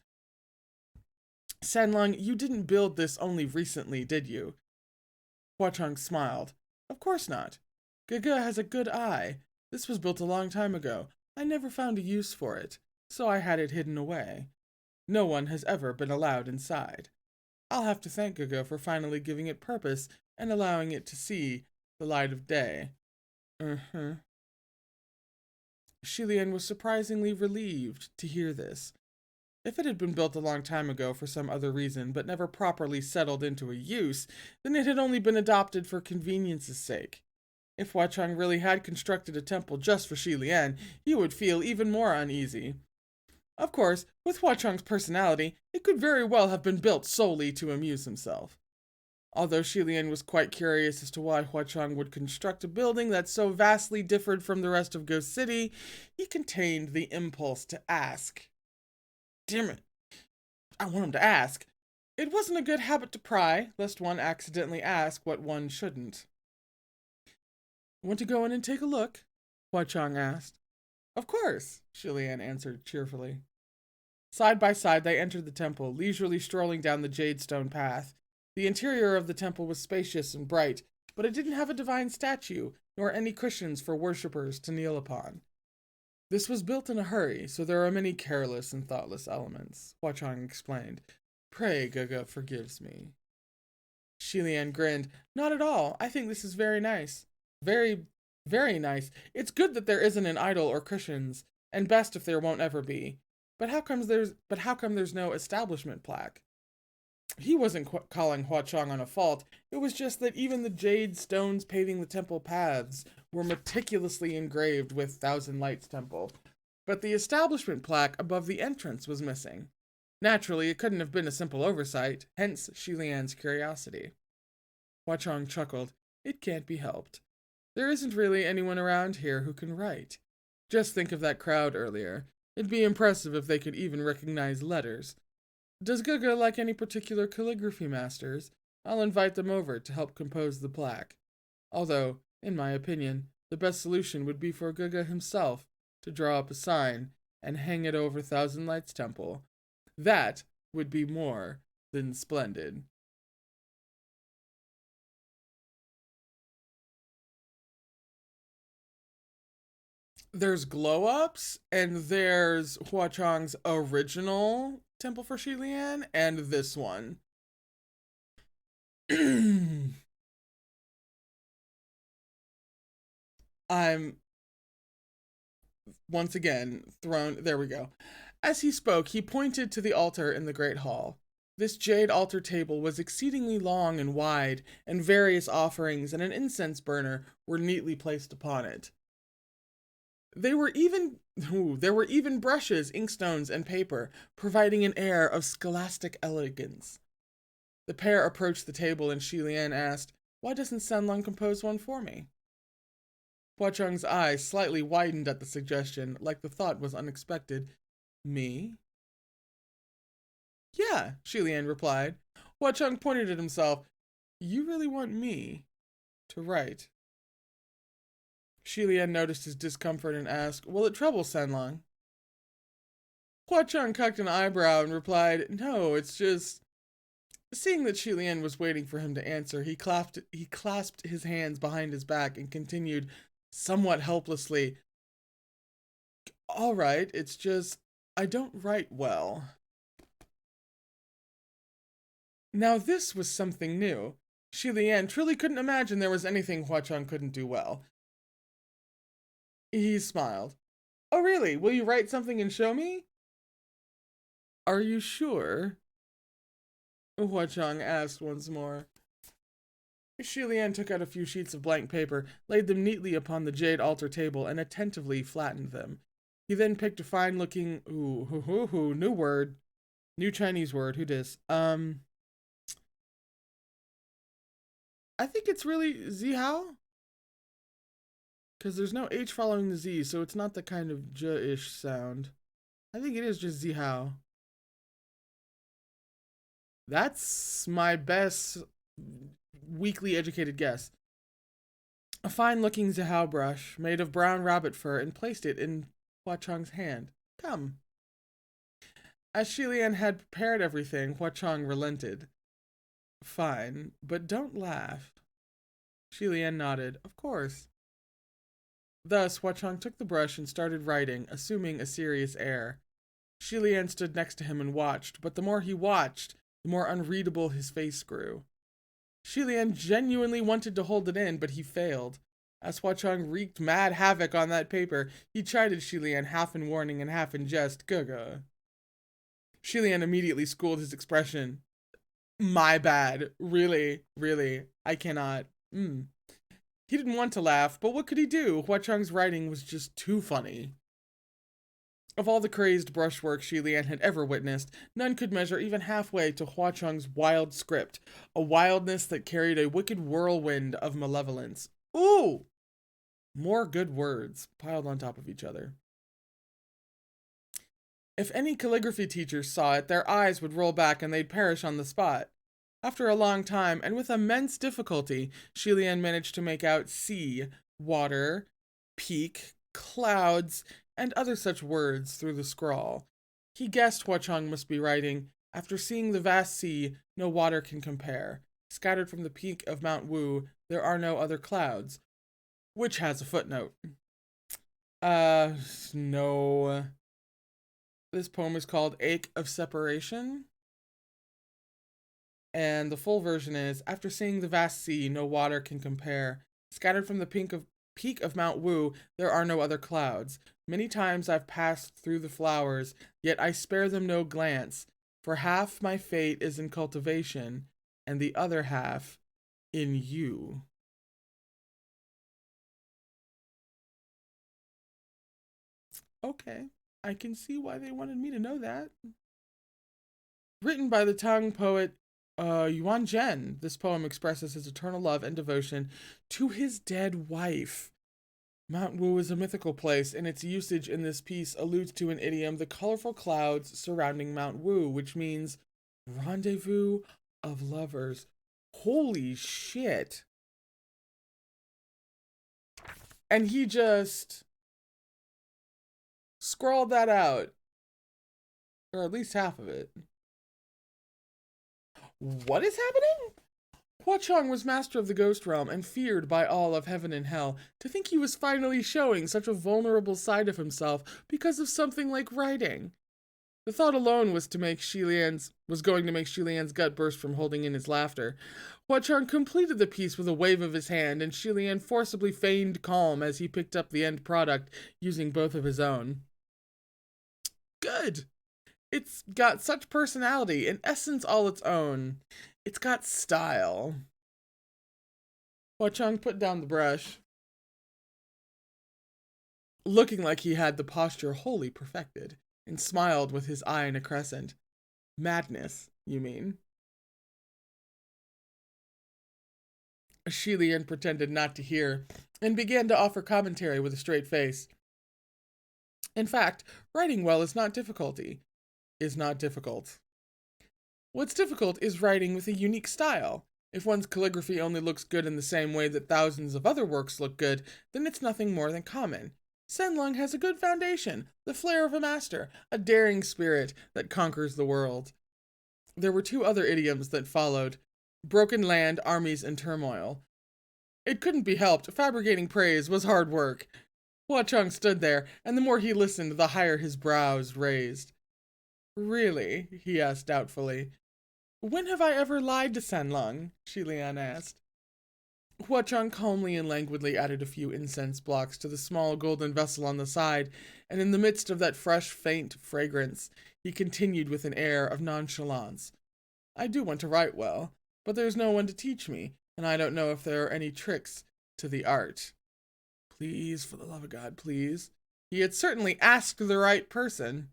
Sanlung, you didn't build this only recently, did you? Hua Chang smiled. Of course not. Gaga has a good eye. This was built a long time ago. I never found a use for it, so I had it hidden away. No one has ever been allowed inside. I'll have to thank Gaga for finally giving it purpose and allowing it to see the light of day. Shi Lian was surprisingly relieved to hear this. If it had been built a long time ago for some other reason, but never properly settled into a use, then it had only been adopted for convenience's sake. If Hua Chang really had constructed a temple just for Shi Lian, he would feel even more uneasy. Of course, with Hua Chang's personality, it could very well have been built solely to amuse himself. Although Shi Lian was quite curious as to why Hua Chang would construct a building that so vastly differed from the rest of Ghost City, he contained the impulse to ask. Damn it. I want him to ask. It wasn't a good habit to pry, lest one accidentally ask what one shouldn't. Want to go in and take a look? Hua Chang asked. Of course, Shi Lian answered cheerfully. Side by side they entered the temple, leisurely strolling down the jade stone path. The interior of the temple was spacious and bright, but it didn't have a divine statue, nor any cushions for worshippers to kneel upon. This was built in a hurry, so there are many careless and thoughtless elements, Hua Chang explained. Pray, Gaga forgives me. Shi Lian grinned. Not at all. I think this is very nice. Very, very nice. It's good that there isn't an idol or cushions, and best if there won't ever be. But how come there's no establishment plaque? He wasn't calling Hua Chang on a fault. It was just that even the jade stones paving the temple paths were meticulously engraved with Thousand Lights Temple. But the establishment plaque above the entrance was missing. Naturally, it couldn't have been a simple oversight, hence Shilian's curiosity. Huachong chuckled. It can't be helped. There isn't really anyone around here who can write. Just think of that crowd earlier. It'd be impressive if they could even recognize letters. Does Guga like any particular calligraphy masters? I'll invite them over to help compose the plaque. Although, in my opinion, the best solution would be for Guga himself to draw up a sign and hang it over Thousand Lights Temple. That would be more than splendid. There's glow ups, and there's Hua Chang's original Temple for Shilian, and this one. I'm once again thrown. There we go. As he spoke, he pointed to the altar in the great hall. This jade altar table was exceedingly long and wide, and various offerings and an incense burner were neatly placed upon it. There were even brushes, inkstones, and paper, providing an air of scholastic elegance. The pair approached the table, and Shilian asked, "Why doesn't Sanlong compose one for me?" Huacheng's eyes slightly widened at the suggestion, like the thought was unexpected. Me? Yeah, Shilian replied. Huacheng pointed at himself. You really want me to write? Shilian noticed his discomfort and asked, Will it trouble Sanlong? Huacheng cocked an eyebrow and replied, No, it's just... Seeing that Shilian was waiting for him to answer, he clasped his hands behind his back and continued, somewhat helplessly, All right, it's just... I don't write well. Now this was something new. Shilian truly couldn't imagine there was anything Huacheng couldn't do well. He smiled. Oh really? Will you write something and show me? Are you sure? Huacheng asked once more. Shilian took out a few sheets of blank paper, laid them neatly upon the jade altar table, and attentively flattened them. He then picked a fine-looking, new word, new Chinese word, who dis? I think it's really Zihao, because there's no H following the Z, so it's not the kind of J-ish sound. I think it is just Zihao. That's my best weakly educated guess. A fine-looking Zihao brush made of brown rabbit fur and placed it in Huacheng's hand. Come. As Shilian had prepared everything, Huacheng relented. Fine, but don't laugh. Shilian nodded. Of course. Thus, Huacheng took the brush and started writing, assuming a serious air. Shilian stood next to him and watched, but the more he watched, the more unreadable his face grew. Shilian genuinely wanted to hold it in, but he failed. As Huacheng wreaked mad havoc on that paper, he chided Shilian half in warning and half in jest. Gaga. Shilian immediately schooled his expression. My bad. Really, really. I cannot. He didn't want to laugh, but what could he do? Huacheng's writing was just too funny. Of all the crazed brushwork Shilian had ever witnessed, none could measure even halfway to Huacheng's wild script, a wildness that carried a wicked whirlwind of malevolence. Ooh! More good words piled on top of each other. If any calligraphy teachers saw it, their eyes would roll back and they'd perish on the spot. After a long time, and with immense difficulty, Shilian managed to make out sea, water, peak, clouds, and other such words through the scrawl. He guessed Huacheng must be writing, After seeing the vast sea, no water can compare. Scattered from the peak of Mount Wu, there are no other clouds. Which has a footnote. No. This poem is called Ache of Separation. And the full version is, After seeing the vast sea, no water can compare. Scattered from the peak of Mount Wu, there are no other clouds. Many times I've passed through the flowers, yet I spare them no glance, for half my fate is in cultivation, and the other half in you. Okay, I can see why they wanted me to know that. Written by the Tang poet Yuan Zhen, this poem expresses his eternal love and devotion to his dead wife. Mount Wu is a mythical place, and its usage in this piece alludes to an idiom, the colorful clouds surrounding Mount Wu, which means rendezvous of lovers. Holy shit. And he just scrawled that out. Or at least half of it. What is happening? Hua Chong was master of the ghost realm and feared by all of heaven and hell. To think he was finally showing such a vulnerable side of himself because of something like writing. The thought alone was going to make Shi Lian's gut burst from holding in his laughter. Hua Chong completed the piece with a wave of his hand, and Shi Lian forcibly feigned calm as he picked up the end product using both of his own. Good! It's got such personality, an essence all its own. It's got style. Hua Chong put down the brush, looking like he had the posture wholly perfected, and smiled with his eye in a crescent. Madness, you mean? Shi Lian pretended not to hear, and began to offer commentary with a straight face. In fact, writing well is not difficult. What's difficult is writing with a unique style. If one's calligraphy only looks good in the same way that thousands of other works look good, then it's nothing more than common. Senlong has a good foundation, the flair of a master, a daring spirit that conquers the world. There were two other idioms that followed: broken land, armies, and turmoil. It couldn't be helped, fabricating praise was hard work. Hua Chong stood there, and the more he listened, the higher his brows raised. Really? He asked doubtfully. When have I ever lied to Senlong? Shi Lian asked. Hua Chong calmly and languidly added a few incense blocks to the small golden vessel on the side, and in the midst of that fresh, faint fragrance, he continued with an air of nonchalance. I do want to write well, but there's no one to teach me, and I don't know if there are any tricks to the art. Please, for the love of God, please. He had certainly asked the right person.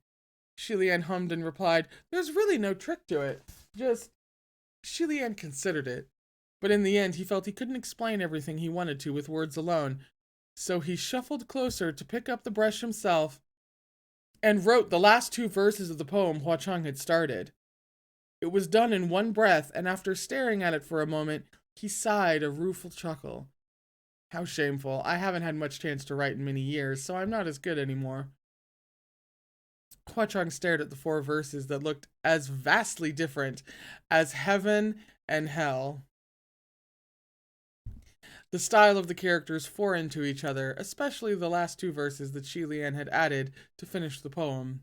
Shi Lian hummed and replied, There's really no trick to it. Just... Shi Lian considered it. But in the end, he felt he couldn't explain everything he wanted to with words alone. So he shuffled closer to pick up the brush himself and wrote the last two verses of the poem Hua Chong had started. It was done in one breath, and after staring at it for a moment, he sighed a rueful chuckle. How shameful. I haven't had much chance to write in many years, so I'm not as good anymore. Hua Chong stared at the four verses that looked as vastly different as heaven and hell. The style of the characters foreign to each other, especially the last two verses that Shi Lian had added to finish the poem.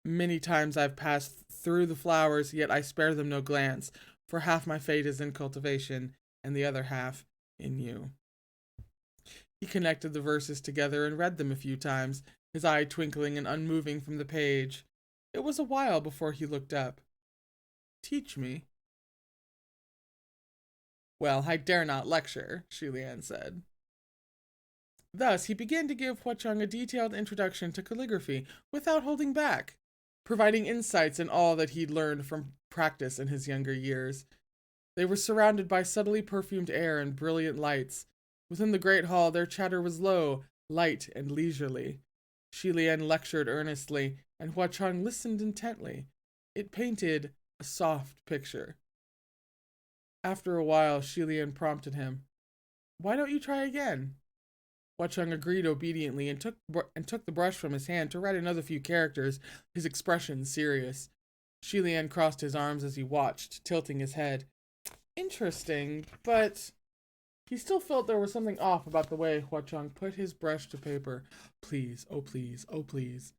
Many times I've passed through the flowers, yet I spare them no glance, for half my fate is in cultivation, and the other half in you. He connected the verses together and read them a few times, his eye twinkling and unmoving from the page. It was a while before he looked up. Teach me. Well, I dare not lecture, Shi Lian said. Thus, he began to give Hua Chong a detailed introduction to calligraphy without holding back, providing insights in all that he'd learned from practice in his younger years. They were surrounded by subtly perfumed air and brilliant lights. Within the great hall, their chatter was low, light, and leisurely. Shi Lian lectured earnestly, and Hua Chong listened intently. It painted a soft picture. After a while, Shi Lian prompted him. Why don't you try again? Hua Chong agreed obediently and took the brush from his hand to write another few characters, his expression serious. Shi Lian crossed his arms as he watched, tilting his head. Interesting, but he still felt there was something off about the way Hua Chong put his brush to paper. Please, oh please, oh please.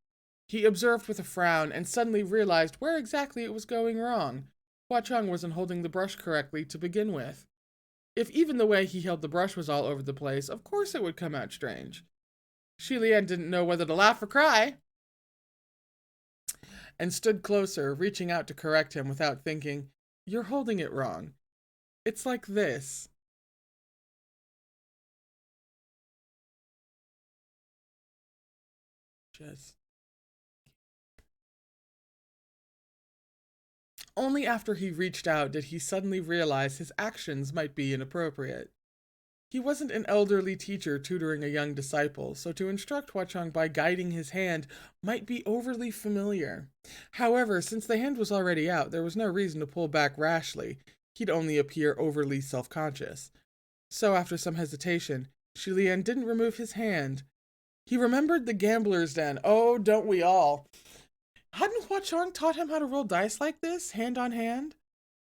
He observed with a frown and suddenly realized where exactly it was going wrong. Hua Chong wasn't holding the brush correctly to begin with. If even the way he held the brush was all over the place, of course it would come out strange. Shi Lian didn't know whether to laugh or cry, and stood closer, reaching out to correct him without thinking, You're holding it wrong. It's like this. Just Only after he reached out did he suddenly realize his actions might be inappropriate. He wasn't an elderly teacher tutoring a young disciple, so to instruct Huacheng by guiding his hand might be overly familiar. However, since the hand was already out, there was no reason to pull back rashly. He'd only appear overly self-conscious. So after some hesitation, Shilian didn't remove his hand. He remembered the gambler's den. Oh, don't we all? Hadn't Huacheng taught him how to roll dice like this, hand on hand?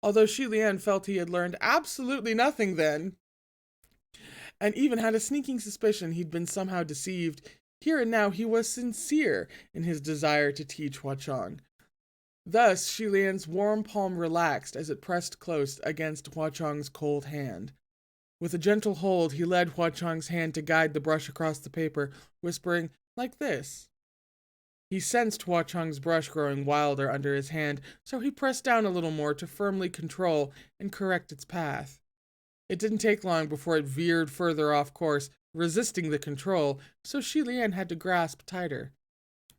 Although Shilian felt he had learned absolutely nothing then, and even had a sneaking suspicion he'd been somehow deceived, here and now he was sincere in his desire to teach Huacheng. Thus, Shilian's warm palm relaxed as it pressed close against Huacheng's cold hand. With a gentle hold, he led Huacheng's hand to guide the brush across the paper, whispering, like this. He sensed Huacheng's brush growing wilder under his hand, so he pressed down a little more to firmly control and correct its path. It didn't take long before it veered further off course, resisting the control, so Shilian had to grasp tighter.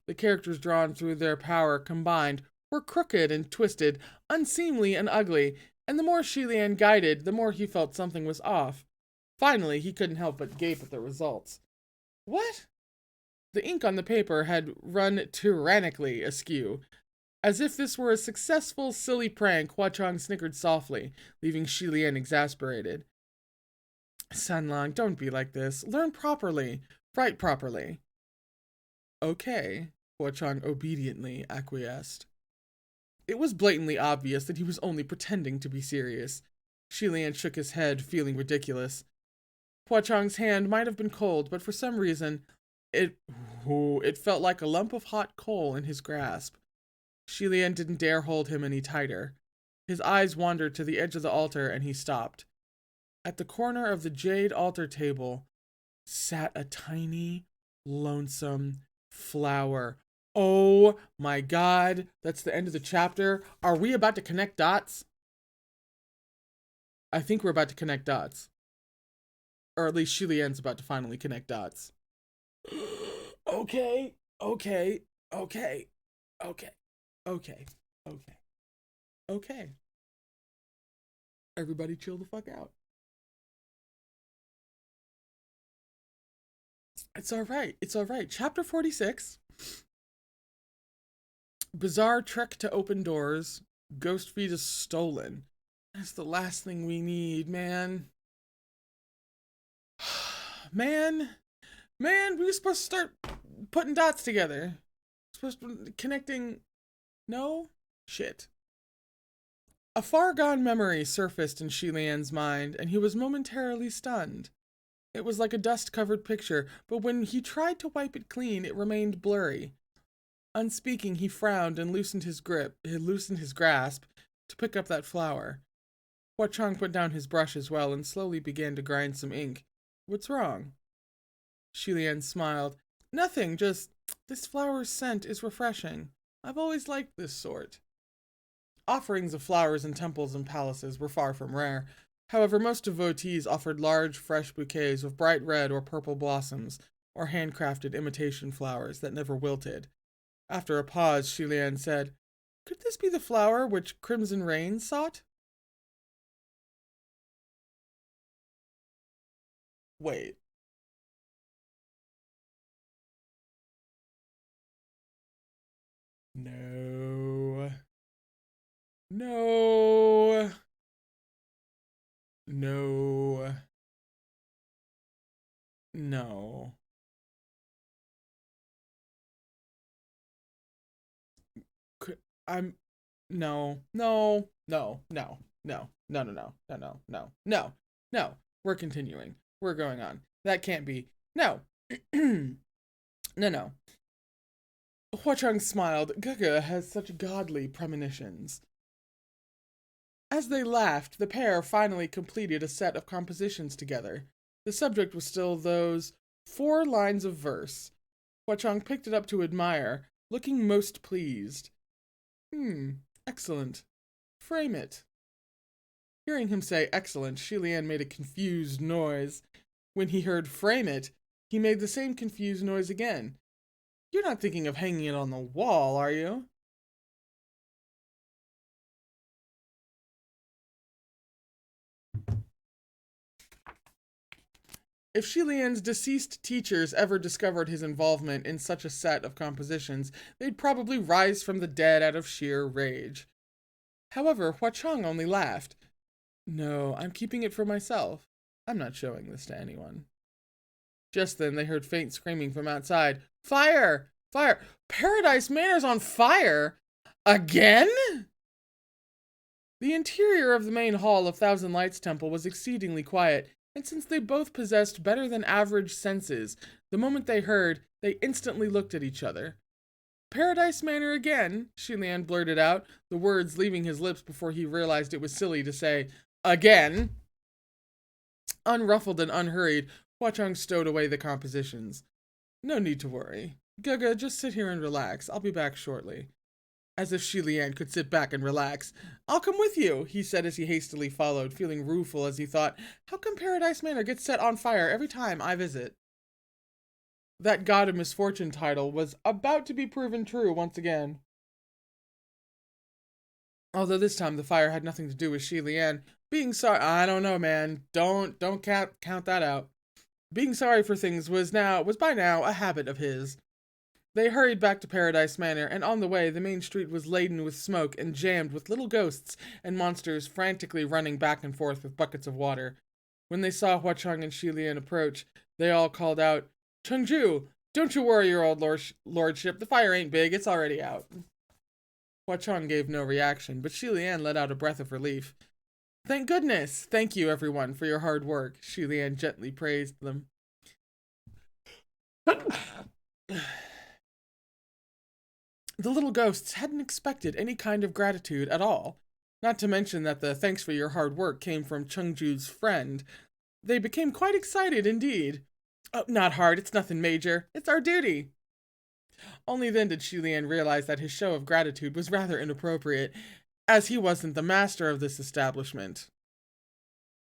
The characters drawn through their power combined were crooked and twisted, unseemly and ugly, and the more Shilian guided, the more he felt something was off. Finally, he couldn't help but gape at the results. What? The ink on the paper had run tyrannically askew. As if this were a successful, silly prank, Huacheng snickered softly, leaving Shilian exasperated. Sanlang, don't be like this. Learn properly. Write properly. Okay, Huacheng obediently acquiesced. It was blatantly obvious that he was only pretending to be serious. Shilian shook his head, feeling ridiculous. Huacheng's hand might have been cold, but for some reason, it felt like a lump of hot coal in his grasp. Shilian didn't dare hold him any tighter. His eyes wandered to the edge of the altar, and he stopped. At the corner of the jade altar table sat a tiny, lonesome flower. Oh my god, that's the end of the chapter. Are we about to connect dots? I think we're about to connect dots. Or at least Shilian's about to finally connect dots. Okay. Everybody chill the fuck out. It's alright. Chapter 46. Bizarre trick to open doors. Ghost feed is stolen. That's the last thing we need, man. Man, we were supposed to start putting dots together. Supposed to connecting. No? Shit. A far-gone memory surfaced in Shilian's mind, and he was momentarily stunned. It was like a dust-covered picture, but when he tried to wipe it clean, it remained blurry. Unspeaking, he frowned and loosened his grasp to pick up that flower. Huacheng put down his brush as well and slowly began to grind some ink. What's wrong? Shilian smiled. Nothing, just this flower's scent is refreshing. I've always liked this sort. Offerings of flowers in temples and palaces were far from rare. However, most devotees offered large, fresh bouquets of bright red or purple blossoms, or handcrafted imitation flowers that never wilted. After a pause, Shilian said, Could this be the flower which Crimson Rain sought? Wait. No. No. No. No. I'm no. No. No. No. No. No. No. No. No. No. No. No. No. We're continuing. We're going on. That can't be. No. No. Huacheng smiled. Gaga has such godly premonitions. As they laughed, the pair finally completed a set of compositions together. The subject was still those 4 lines of verse. Huacheng picked it up to admire, looking most pleased. Excellent. Frame it. Hearing him say excellent, Shilian made a confused noise. When he heard frame it, he made the same confused noise again. You're not thinking of hanging it on the wall, are you? If Shilian's deceased teachers ever discovered his involvement in such a set of compositions, they'd probably rise from the dead out of sheer rage. However, Huachang only laughed. No, I'm keeping it for myself. I'm not showing this to anyone. Just then they heard faint screaming from outside. Fire! Fire! Paradise Manor's on fire! Again? The interior of the main hall of Thousand Lights Temple was exceedingly quiet, and since they both possessed better than average senses, the moment they heard, they instantly looked at each other. Paradise Manor again, Shilian blurted out, the words leaving his lips before he realized it was silly to say, again. Unruffled and unhurried, Huachang stowed away the compositions. No need to worry. Gaga, just sit here and relax. I'll be back shortly. As if Shilian could sit back and relax. I'll come with you, he said as he hastily followed, feeling rueful as he thought, how come Paradise Manor gets set on fire every time I visit? That God of Misfortune title was about to be proven true once again. Although this time the fire had nothing to do with Shilian. Being sorry, I don't know, man. Don't count that out. Being sorry for things was by now a habit of his. They hurried back to Paradise Manor, and on the way, the main street was laden with smoke and jammed with little ghosts and monsters frantically running back and forth with buckets of water. When they saw Huachang and Shilian approach, they all called out, Chengju, don't you worry, your old lordship. The fire ain't big. It's already out. Huachang gave no reaction, but Shilian let out a breath of relief. Thank goodness. Thank you, everyone, for your hard work. Shilian gently praised them. The little ghosts hadn't expected any kind of gratitude at all, not to mention that the thanks for your hard work came from Chengju's friend. They became quite excited indeed. Oh, not hard, it's nothing major. It's our duty. Only then did Shilian realize that his show of gratitude was rather inappropriate, as he wasn't the master of this establishment.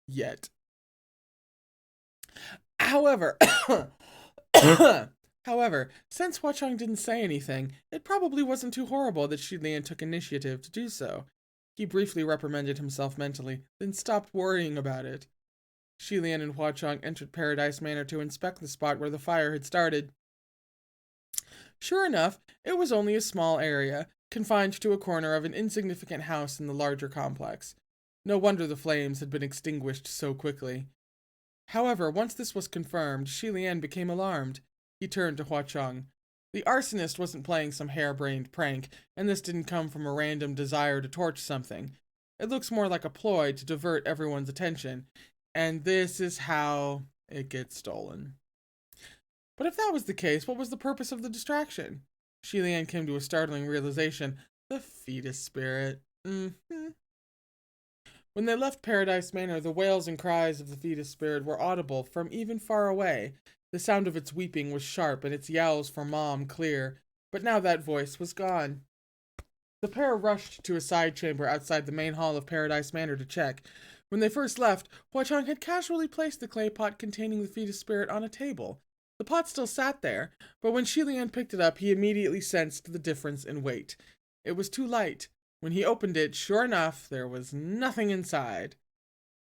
Yet. However, since Huachang didn't say anything, it probably wasn't too horrible that Shilian took initiative to do so. He briefly reprimanded himself mentally, then stopped worrying about it. Shilian and Huachang entered Paradise Manor to inspect the spot where the fire had started. Sure enough, it was only a small area, confined to a corner of an insignificant house in the larger complex. No wonder the flames had been extinguished so quickly. However, once this was confirmed, Shilian became alarmed. He turned to Huachang. The arsonist wasn't playing some harebrained prank, and this didn't come from a random desire to torch something. It looks more like a ploy to divert everyone's attention, and this is how it gets stolen. But if that was the case, what was the purpose of the distraction? Shilian came to a startling realization. The fetus spirit. When they left Paradise Manor, the wails and cries of the fetus spirit were audible from even far away. The sound of its weeping was sharp and its yowls for Mom clear, but now that voice was gone. The pair rushed to a side chamber outside the main hall of Paradise Manor to check. When they first left, Huachang had casually placed the clay pot containing the fetus spirit on a table. The pot still sat there, but when Shilian picked it up, he immediately sensed the difference in weight. It was too light. When he opened it, sure enough, there was nothing inside.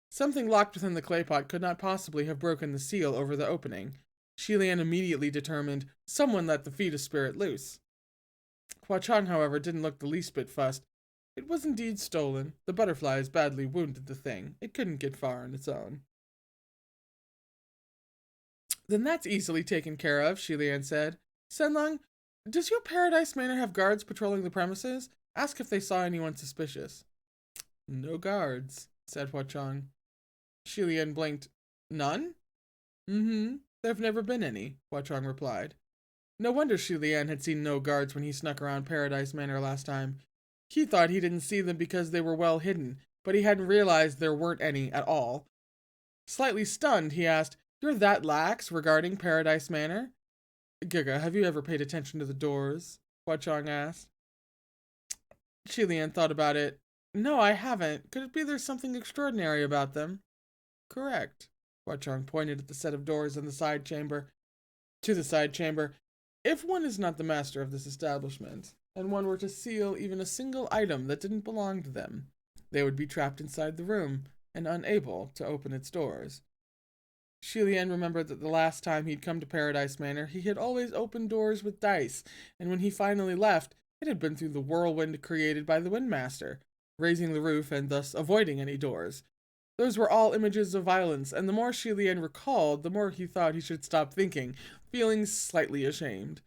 Something locked within the clay pot could not possibly have broken the seal over the opening. Shilian immediately determined someone let the fetus spirit loose. Huachang, however, didn't look the least bit fussed. It was indeed stolen. The butterflies badly wounded the thing. It couldn't get far on its own. Then that's easily taken care of, Shilian said. Senlong, does your Paradise Manor have guards patrolling the premises? Ask if they saw anyone suspicious. No guards, said Huachang. Shilian blinked. None? There've never been any, Huachang replied. No wonder Shilian had seen no guards when he snuck around Paradise Manor last time. He thought he didn't see them because they were well hidden, but he hadn't realized there weren't any at all. Slightly stunned, he asked, You're that lax regarding Paradise Manor? Giga, have you ever paid attention to the doors? Huachang asked. Shilian thought about it. No, I haven't. Could it be there's something extraordinary about them? Correct. Huachang pointed at the set of doors in the side chamber. To the side chamber. If one is not the master of this establishment, and one were to seal even a single item that didn't belong to them, they would be trapped inside the room and unable to open its doors. Shilian remembered that the last time he'd come to Paradise Manor, he had always opened doors with dice, and when he finally left, it had been through the whirlwind created by the Windmaster, raising the roof and thus avoiding any doors. Those were all images of violence, and the more Shilian recalled, the more he thought he should stop thinking, feeling slightly ashamed.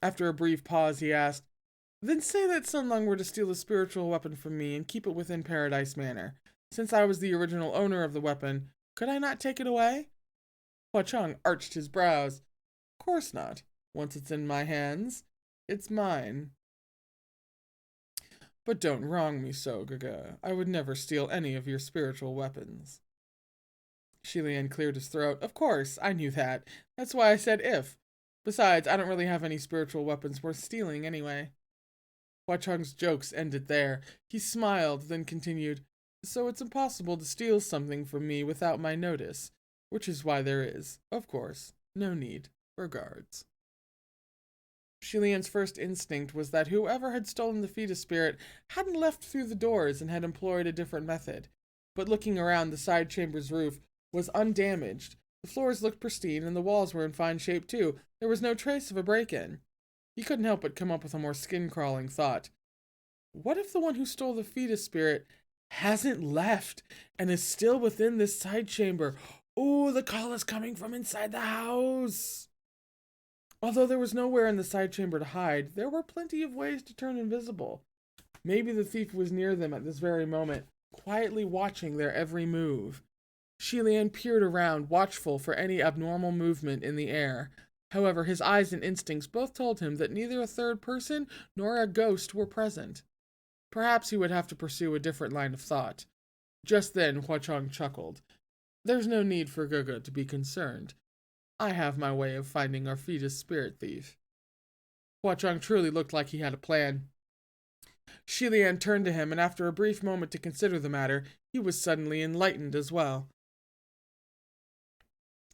After a brief pause, he asked, "Then say that Sunlung were to steal a spiritual weapon from me and keep it within Paradise Manor. Since I was the original owner of the weapon, could I not take it away?" Hua Chong arched his brows. "Of course not. Once it's in my hands, it's mine." "But don't wrong me so, Gaga. I would never steal any of your spiritual weapons." Shilian cleared his throat. "Of course, I knew that. That's why I said if. Besides, I don't really have any spiritual weapons worth stealing anyway." Hua Chong's jokes ended there. He smiled, then continued, "So it's impossible to steal something from me without my notice, which is why there is, of course, no need for guards." Shilian's first instinct was that whoever had stolen the fetus spirit hadn't left through the doors and had employed a different method. But looking around, the side chamber's roof was undamaged. The floors looked pristine and the walls were in fine shape too. There was no trace of a break-in. He couldn't help but come up with a more skin-crawling thought. What if the one who stole the fetus spirit hasn't left and is still within this side chamber? Oh, the call is coming from inside the house! Although there was nowhere in the side chamber to hide, there were plenty of ways to turn invisible. Maybe the thief was near them at this very moment, quietly watching their every move. Shilian peered around, watchful for any abnormal movement in the air. However, his eyes and instincts both told him that neither a third person nor a ghost were present. Perhaps he would have to pursue a different line of thought. Just then, Hua Chong chuckled. "There's no need for Gaga to be concerned. I have my way of finding our fetus spirit thief." Hua Chong truly looked like he had a plan. Shilian turned to him, and after a brief moment to consider the matter, he was suddenly enlightened as well.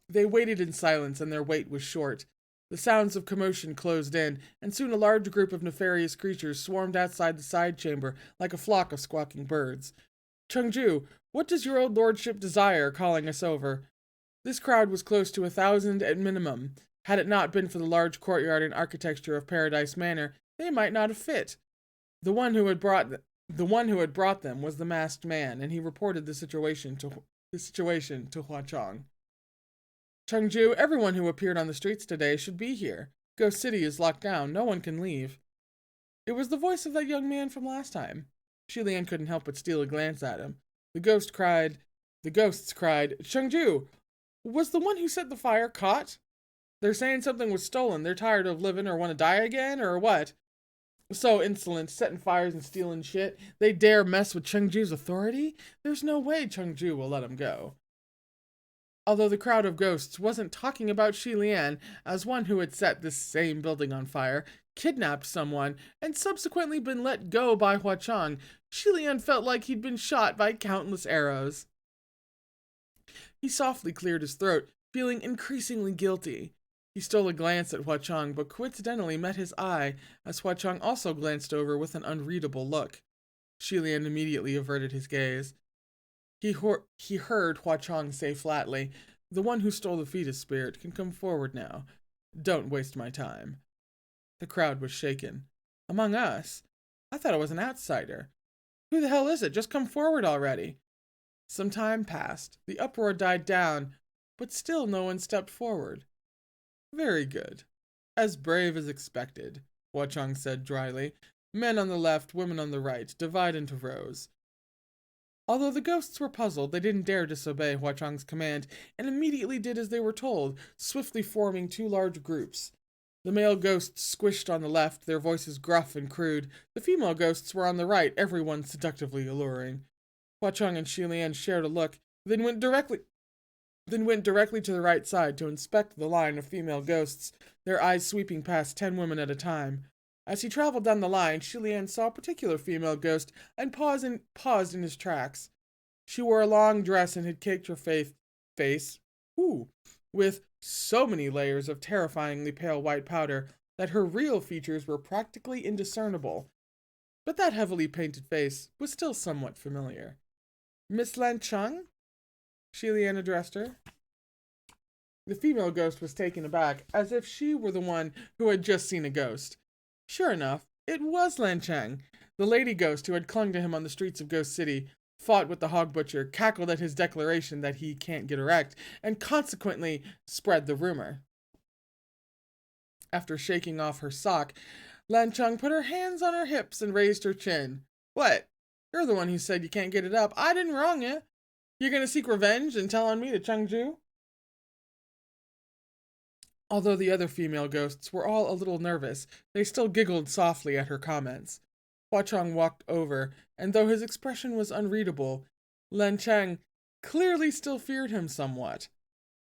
They waited in silence, and their wait was short. The sounds of commotion closed in, and soon a large group of nefarious creatures swarmed outside the side chamber like a flock of squawking birds. "Chengju, what does your old lordship desire, calling us over?" This crowd was close to 1,000 at minimum. Had it not been for the large courtyard and architecture of Paradise Manor, they might not have fit. The one who had brought them was the masked man, and he reported the situation to Hua Chong. "Chengju, everyone who appeared on the streets today should be here. Ghost City is locked down. No one can leave." It was the voice of that young man from last time. Shilian couldn't help but steal a glance at him. The ghosts cried, "Chengju, was the one who set the fire caught? They're saying something was stolen. They're tired of living or want to die again, or what? So insolent, setting fires and stealing shit. They dare mess with Chengju's authority? There's no way Chengju will let him go." Although the crowd of ghosts wasn't talking about Shilian as one who had set this same building on fire, kidnapped someone, and subsequently been let go by Hua Chong, Shilian felt like he'd been shot by countless arrows. He softly cleared his throat, feeling increasingly guilty. He stole a glance at Hua Chong, but coincidentally met his eye, as Hua Chong also glanced over with an unreadable look. Shilian immediately averted his gaze. He heard Hua Chong say flatly, "The one who stole the fetus spirit can come forward now. Don't waste my time." The crowd was shaken. "Among us? I thought it was an outsider. Who the hell is it? Just come forward already." Some time passed. The uproar died down, but still no one stepped forward. "Very good. As brave as expected," Hua Chong said dryly. "Men on the left, women on the right. Divide into rows." Although the ghosts were puzzled, they didn't dare disobey Hua Chong's command, and immediately did as they were told, swiftly forming two large groups. The male ghosts squished on the left, their voices gruff and crude. The female ghosts were on the right, everyone seductively alluring. Hua Chong and Shilian shared a look, then went directly to the right side to inspect the line of female ghosts, their eyes sweeping past 10 women at a time. As he traveled down the line, Shilian saw a particular female ghost and paused in his tracks. She wore a long dress and had caked her face with so many layers of terrifyingly pale white powder that her real features were practically indiscernible. But that heavily painted face was still somewhat familiar. "Miss Lan Chung?" Shilian addressed her. The female ghost was taken aback, as if she were the one who had just seen a ghost. Sure enough, it was Lan Cheng, the lady ghost who had clung to him on the streets of Ghost City, fought with the hog butcher, cackled at his declaration that he can't get erect, and consequently spread the rumor. After shaking off her sock, Lan Cheng put her hands on her hips and raised her chin. What? You're the one who said you can't get it up. I didn't wrong you. You're gonna seek revenge and tell on me to Chengju? Although the other female ghosts were all a little nervous, they still giggled softly at her comments. Hua Chong walked over, and though his expression was unreadable, Lan Cheng clearly still feared him somewhat.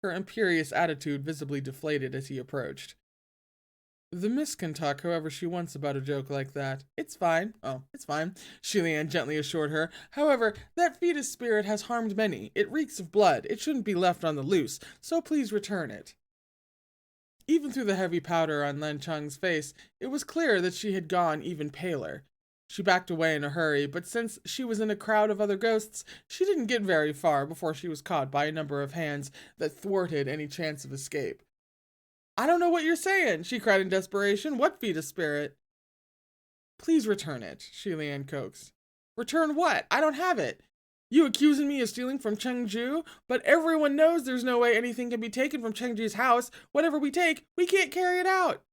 Her imperious attitude visibly deflated as he approached. The miss can talk however she wants about a joke like that. It's fine. Oh, it's fine, Shilian gently assured her. However, that fetus spirit has harmed many. It reeks of blood. It shouldn't be left on the loose, so please return it. Even through the heavy powder on Lan Cheng's face, it was clear that she had gone even paler. She backed away in a hurry, but since she was in a crowd of other ghosts, she didn't get very far before she was caught by a number of hands that thwarted any chance of escape. I don't know what you're saying, she cried in desperation. What fetus spirit? Please return it, Shilian coaxed. Return what? I don't have it. You accusing me of stealing from Chengju? But everyone knows there's no way anything can be taken from Chengju's house. Whatever we take, we can't carry it out.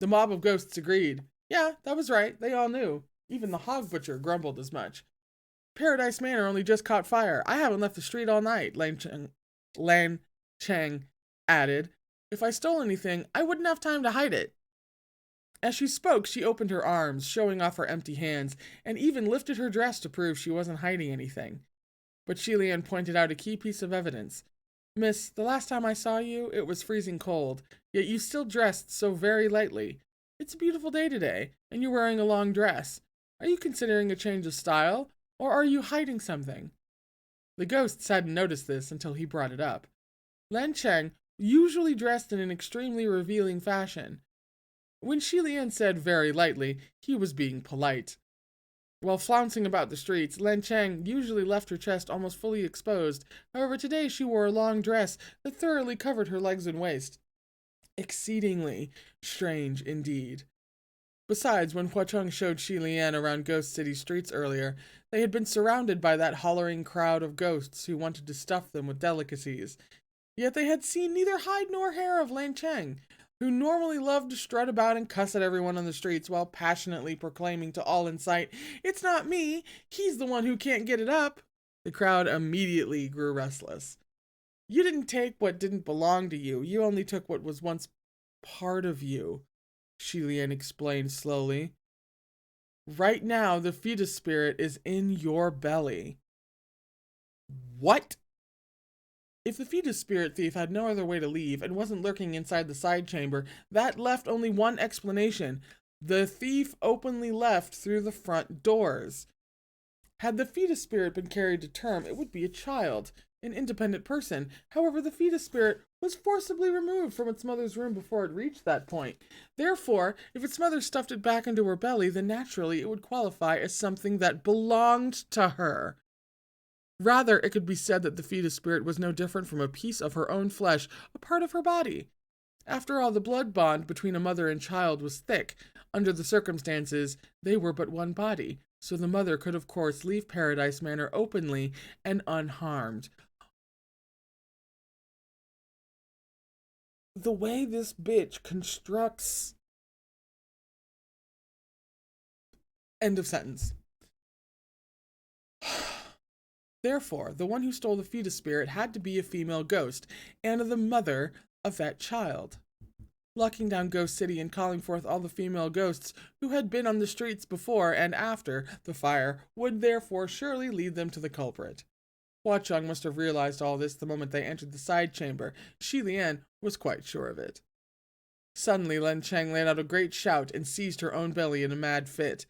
The mob of ghosts agreed. Yeah, that was right. They all knew. Even the hog butcher grumbled as much. Paradise Manor only just caught fire. I haven't left the street all night, Lan Cheng added. If I stole anything, I wouldn't have time to hide it. As she spoke, she opened her arms, showing off her empty hands, and even lifted her dress to prove she wasn't hiding anything. But Shilian pointed out a key piece of evidence. Miss, the last time I saw you, it was freezing cold, yet you still dressed so very lightly. It's a beautiful day today, and you're wearing a long dress. Are you considering a change of style, or are you hiding something? The ghosts hadn't noticed this until he brought it up. Lan Cheng usually dressed in an extremely revealing fashion. When Shilian said very lightly, he was being polite. While flouncing about the streets, Lan Cheng usually left her chest almost fully exposed. However, today she wore a long dress that thoroughly covered her legs and waist. Exceedingly strange indeed. Besides, when Hua Chong showed Shilian around Ghost City streets earlier, they had been surrounded by that hollering crowd of ghosts who wanted to stuff them with delicacies. Yet they had seen neither hide nor hair of Lan Cheng, who normally loved to strut about and cuss at everyone on the streets while passionately proclaiming to all in sight, "It's not me, he's the one who can't get it up." The crowd immediately grew restless. You didn't take what didn't belong to you, you only took what was once part of you, Shilian explained slowly. Right now, the fetus spirit is in your belly. What? If the fetus spirit thief had no other way to leave and wasn't lurking inside the side chamber, that left only one explanation. The thief openly left through the front doors. Had the fetus spirit been carried to term, it would be a child, an independent person. However, the fetus spirit was forcibly removed from its mother's room before it reached that point. Therefore, if its mother stuffed it back into her belly, then naturally it would qualify as something that belonged to her. Rather, it could be said that the fetus spirit was no different from a piece of her own flesh, a part of her body. After all, the blood bond between a mother and child was thick. Under the circumstances, they were but one body, so the mother could of course leave Paradise Manor openly and unharmed. The way this bitch constructs... End of sentence. Therefore, the one who stole the fetus spirit had to be a female ghost, and the mother of that child. Locking down Ghost City and calling forth all the female ghosts who had been on the streets before and after the fire would therefore surely lead them to the culprit. Hua Chong must have realized all this the moment they entered the side chamber. Shilian was quite sure of it. Suddenly, Lan Cheng let out a great shout and seized her own belly in a mad fit.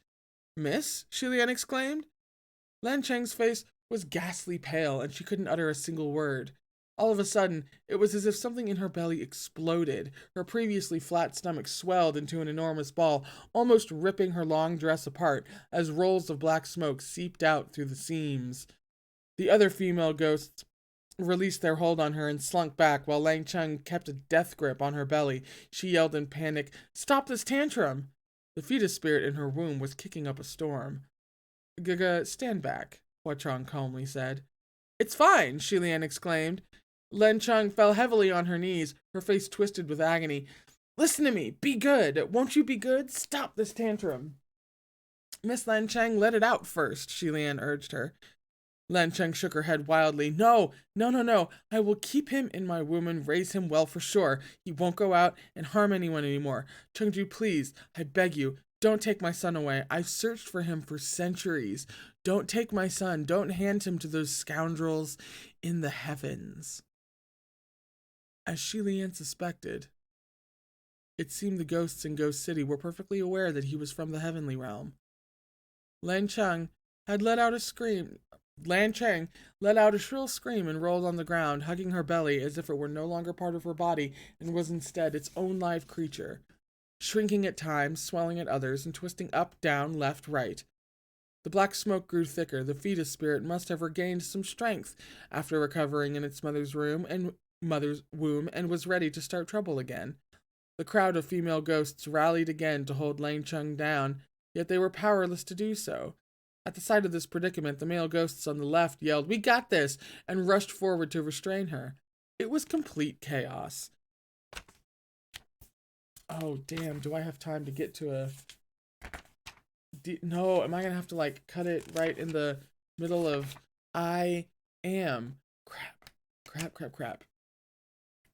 Miss? Shilian exclaimed. Lan Cheng's face was ghastly pale, and she couldn't utter a single word. All of a sudden, it was as if something in her belly exploded. Her previously flat stomach swelled into an enormous ball, almost ripping her long dress apart, as rolls of black smoke seeped out through the seams. The other female ghosts released their hold on her and slunk back while Lang Chung kept a death grip on her belly. She yelled in panic, "Stop this tantrum!" The fetus spirit in her womb was kicking up a storm. "Gaga, stand back," Hua Chong calmly said. "It's fine," Shilian exclaimed. Len Chung fell heavily on her knees, her face twisted with agony. "Listen to me. Be good. Won't you be good? Stop this tantrum." "Miss Lan Chang, let it out first," Shilian urged her. Lan Cheng shook her head wildly. "No, no, no, no. I will keep him in my womb and raise him well for sure. He won't go out and harm anyone anymore. Chengju, please, I beg you, don't take my son away. I've searched for him for centuries. Don't take my son. Don't hand him to those scoundrels in the heavens." As Shilian suspected, it seemed the ghosts in Ghost City were perfectly aware that he was from the heavenly realm. Lan Cheng had let out a scream. Lan Cheng let out a shrill scream and rolled on the ground, hugging her belly as if it were no longer part of her body and was instead its own live creature, shrinking at times, swelling at others, and twisting up, down, left, right. The black smoke grew thicker. The fetus spirit must have regained some strength after recovering in its mother's womb and was ready to start trouble again. The crowd of female ghosts rallied again to hold Lang Chung down, yet they were powerless to do so. At the sight of this predicament, the male ghosts on the left yelled, "We got this!" and rushed forward to restrain her. It was complete chaos. Oh, damn, do I have time to get to a... No, am I going to have to, like, cut it right in the middle of I am? Crap.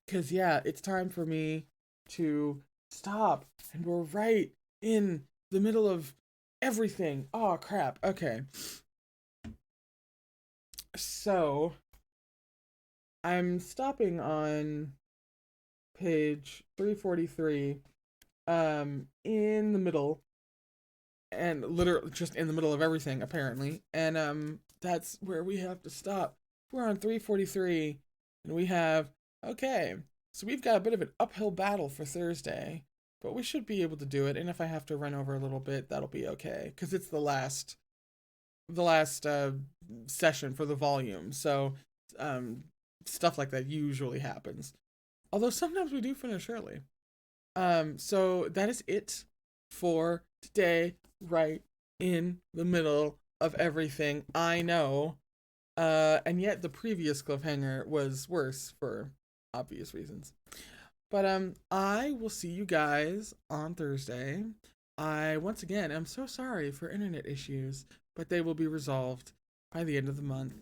Because, yeah, it's time for me to stop. And we're right in the middle of everything. Oh, crap. Okay. So, I'm stopping on page 343, in the middle, and literally just in the middle of everything, apparently. And, that's where we have to stop. We're on 343, and we have, okay, so we've got a bit of an uphill battle for Thursday, but we should be able to do it, and if I have to run over a little bit, that'll be okay, because it's the last session for the volume, so stuff like that usually happens. Although sometimes we do finish early. So that is it for today, right in the middle of everything. I know. And yet the previous cliffhanger was worse for obvious reasons. But I will see you guys on Thursday. I once again am so sorry for internet issues, but they will be resolved by the end of the month.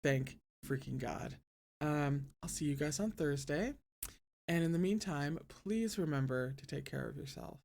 Thank freaking God. I'll see you guys on Thursday. And in the meantime, please remember to take care of yourself.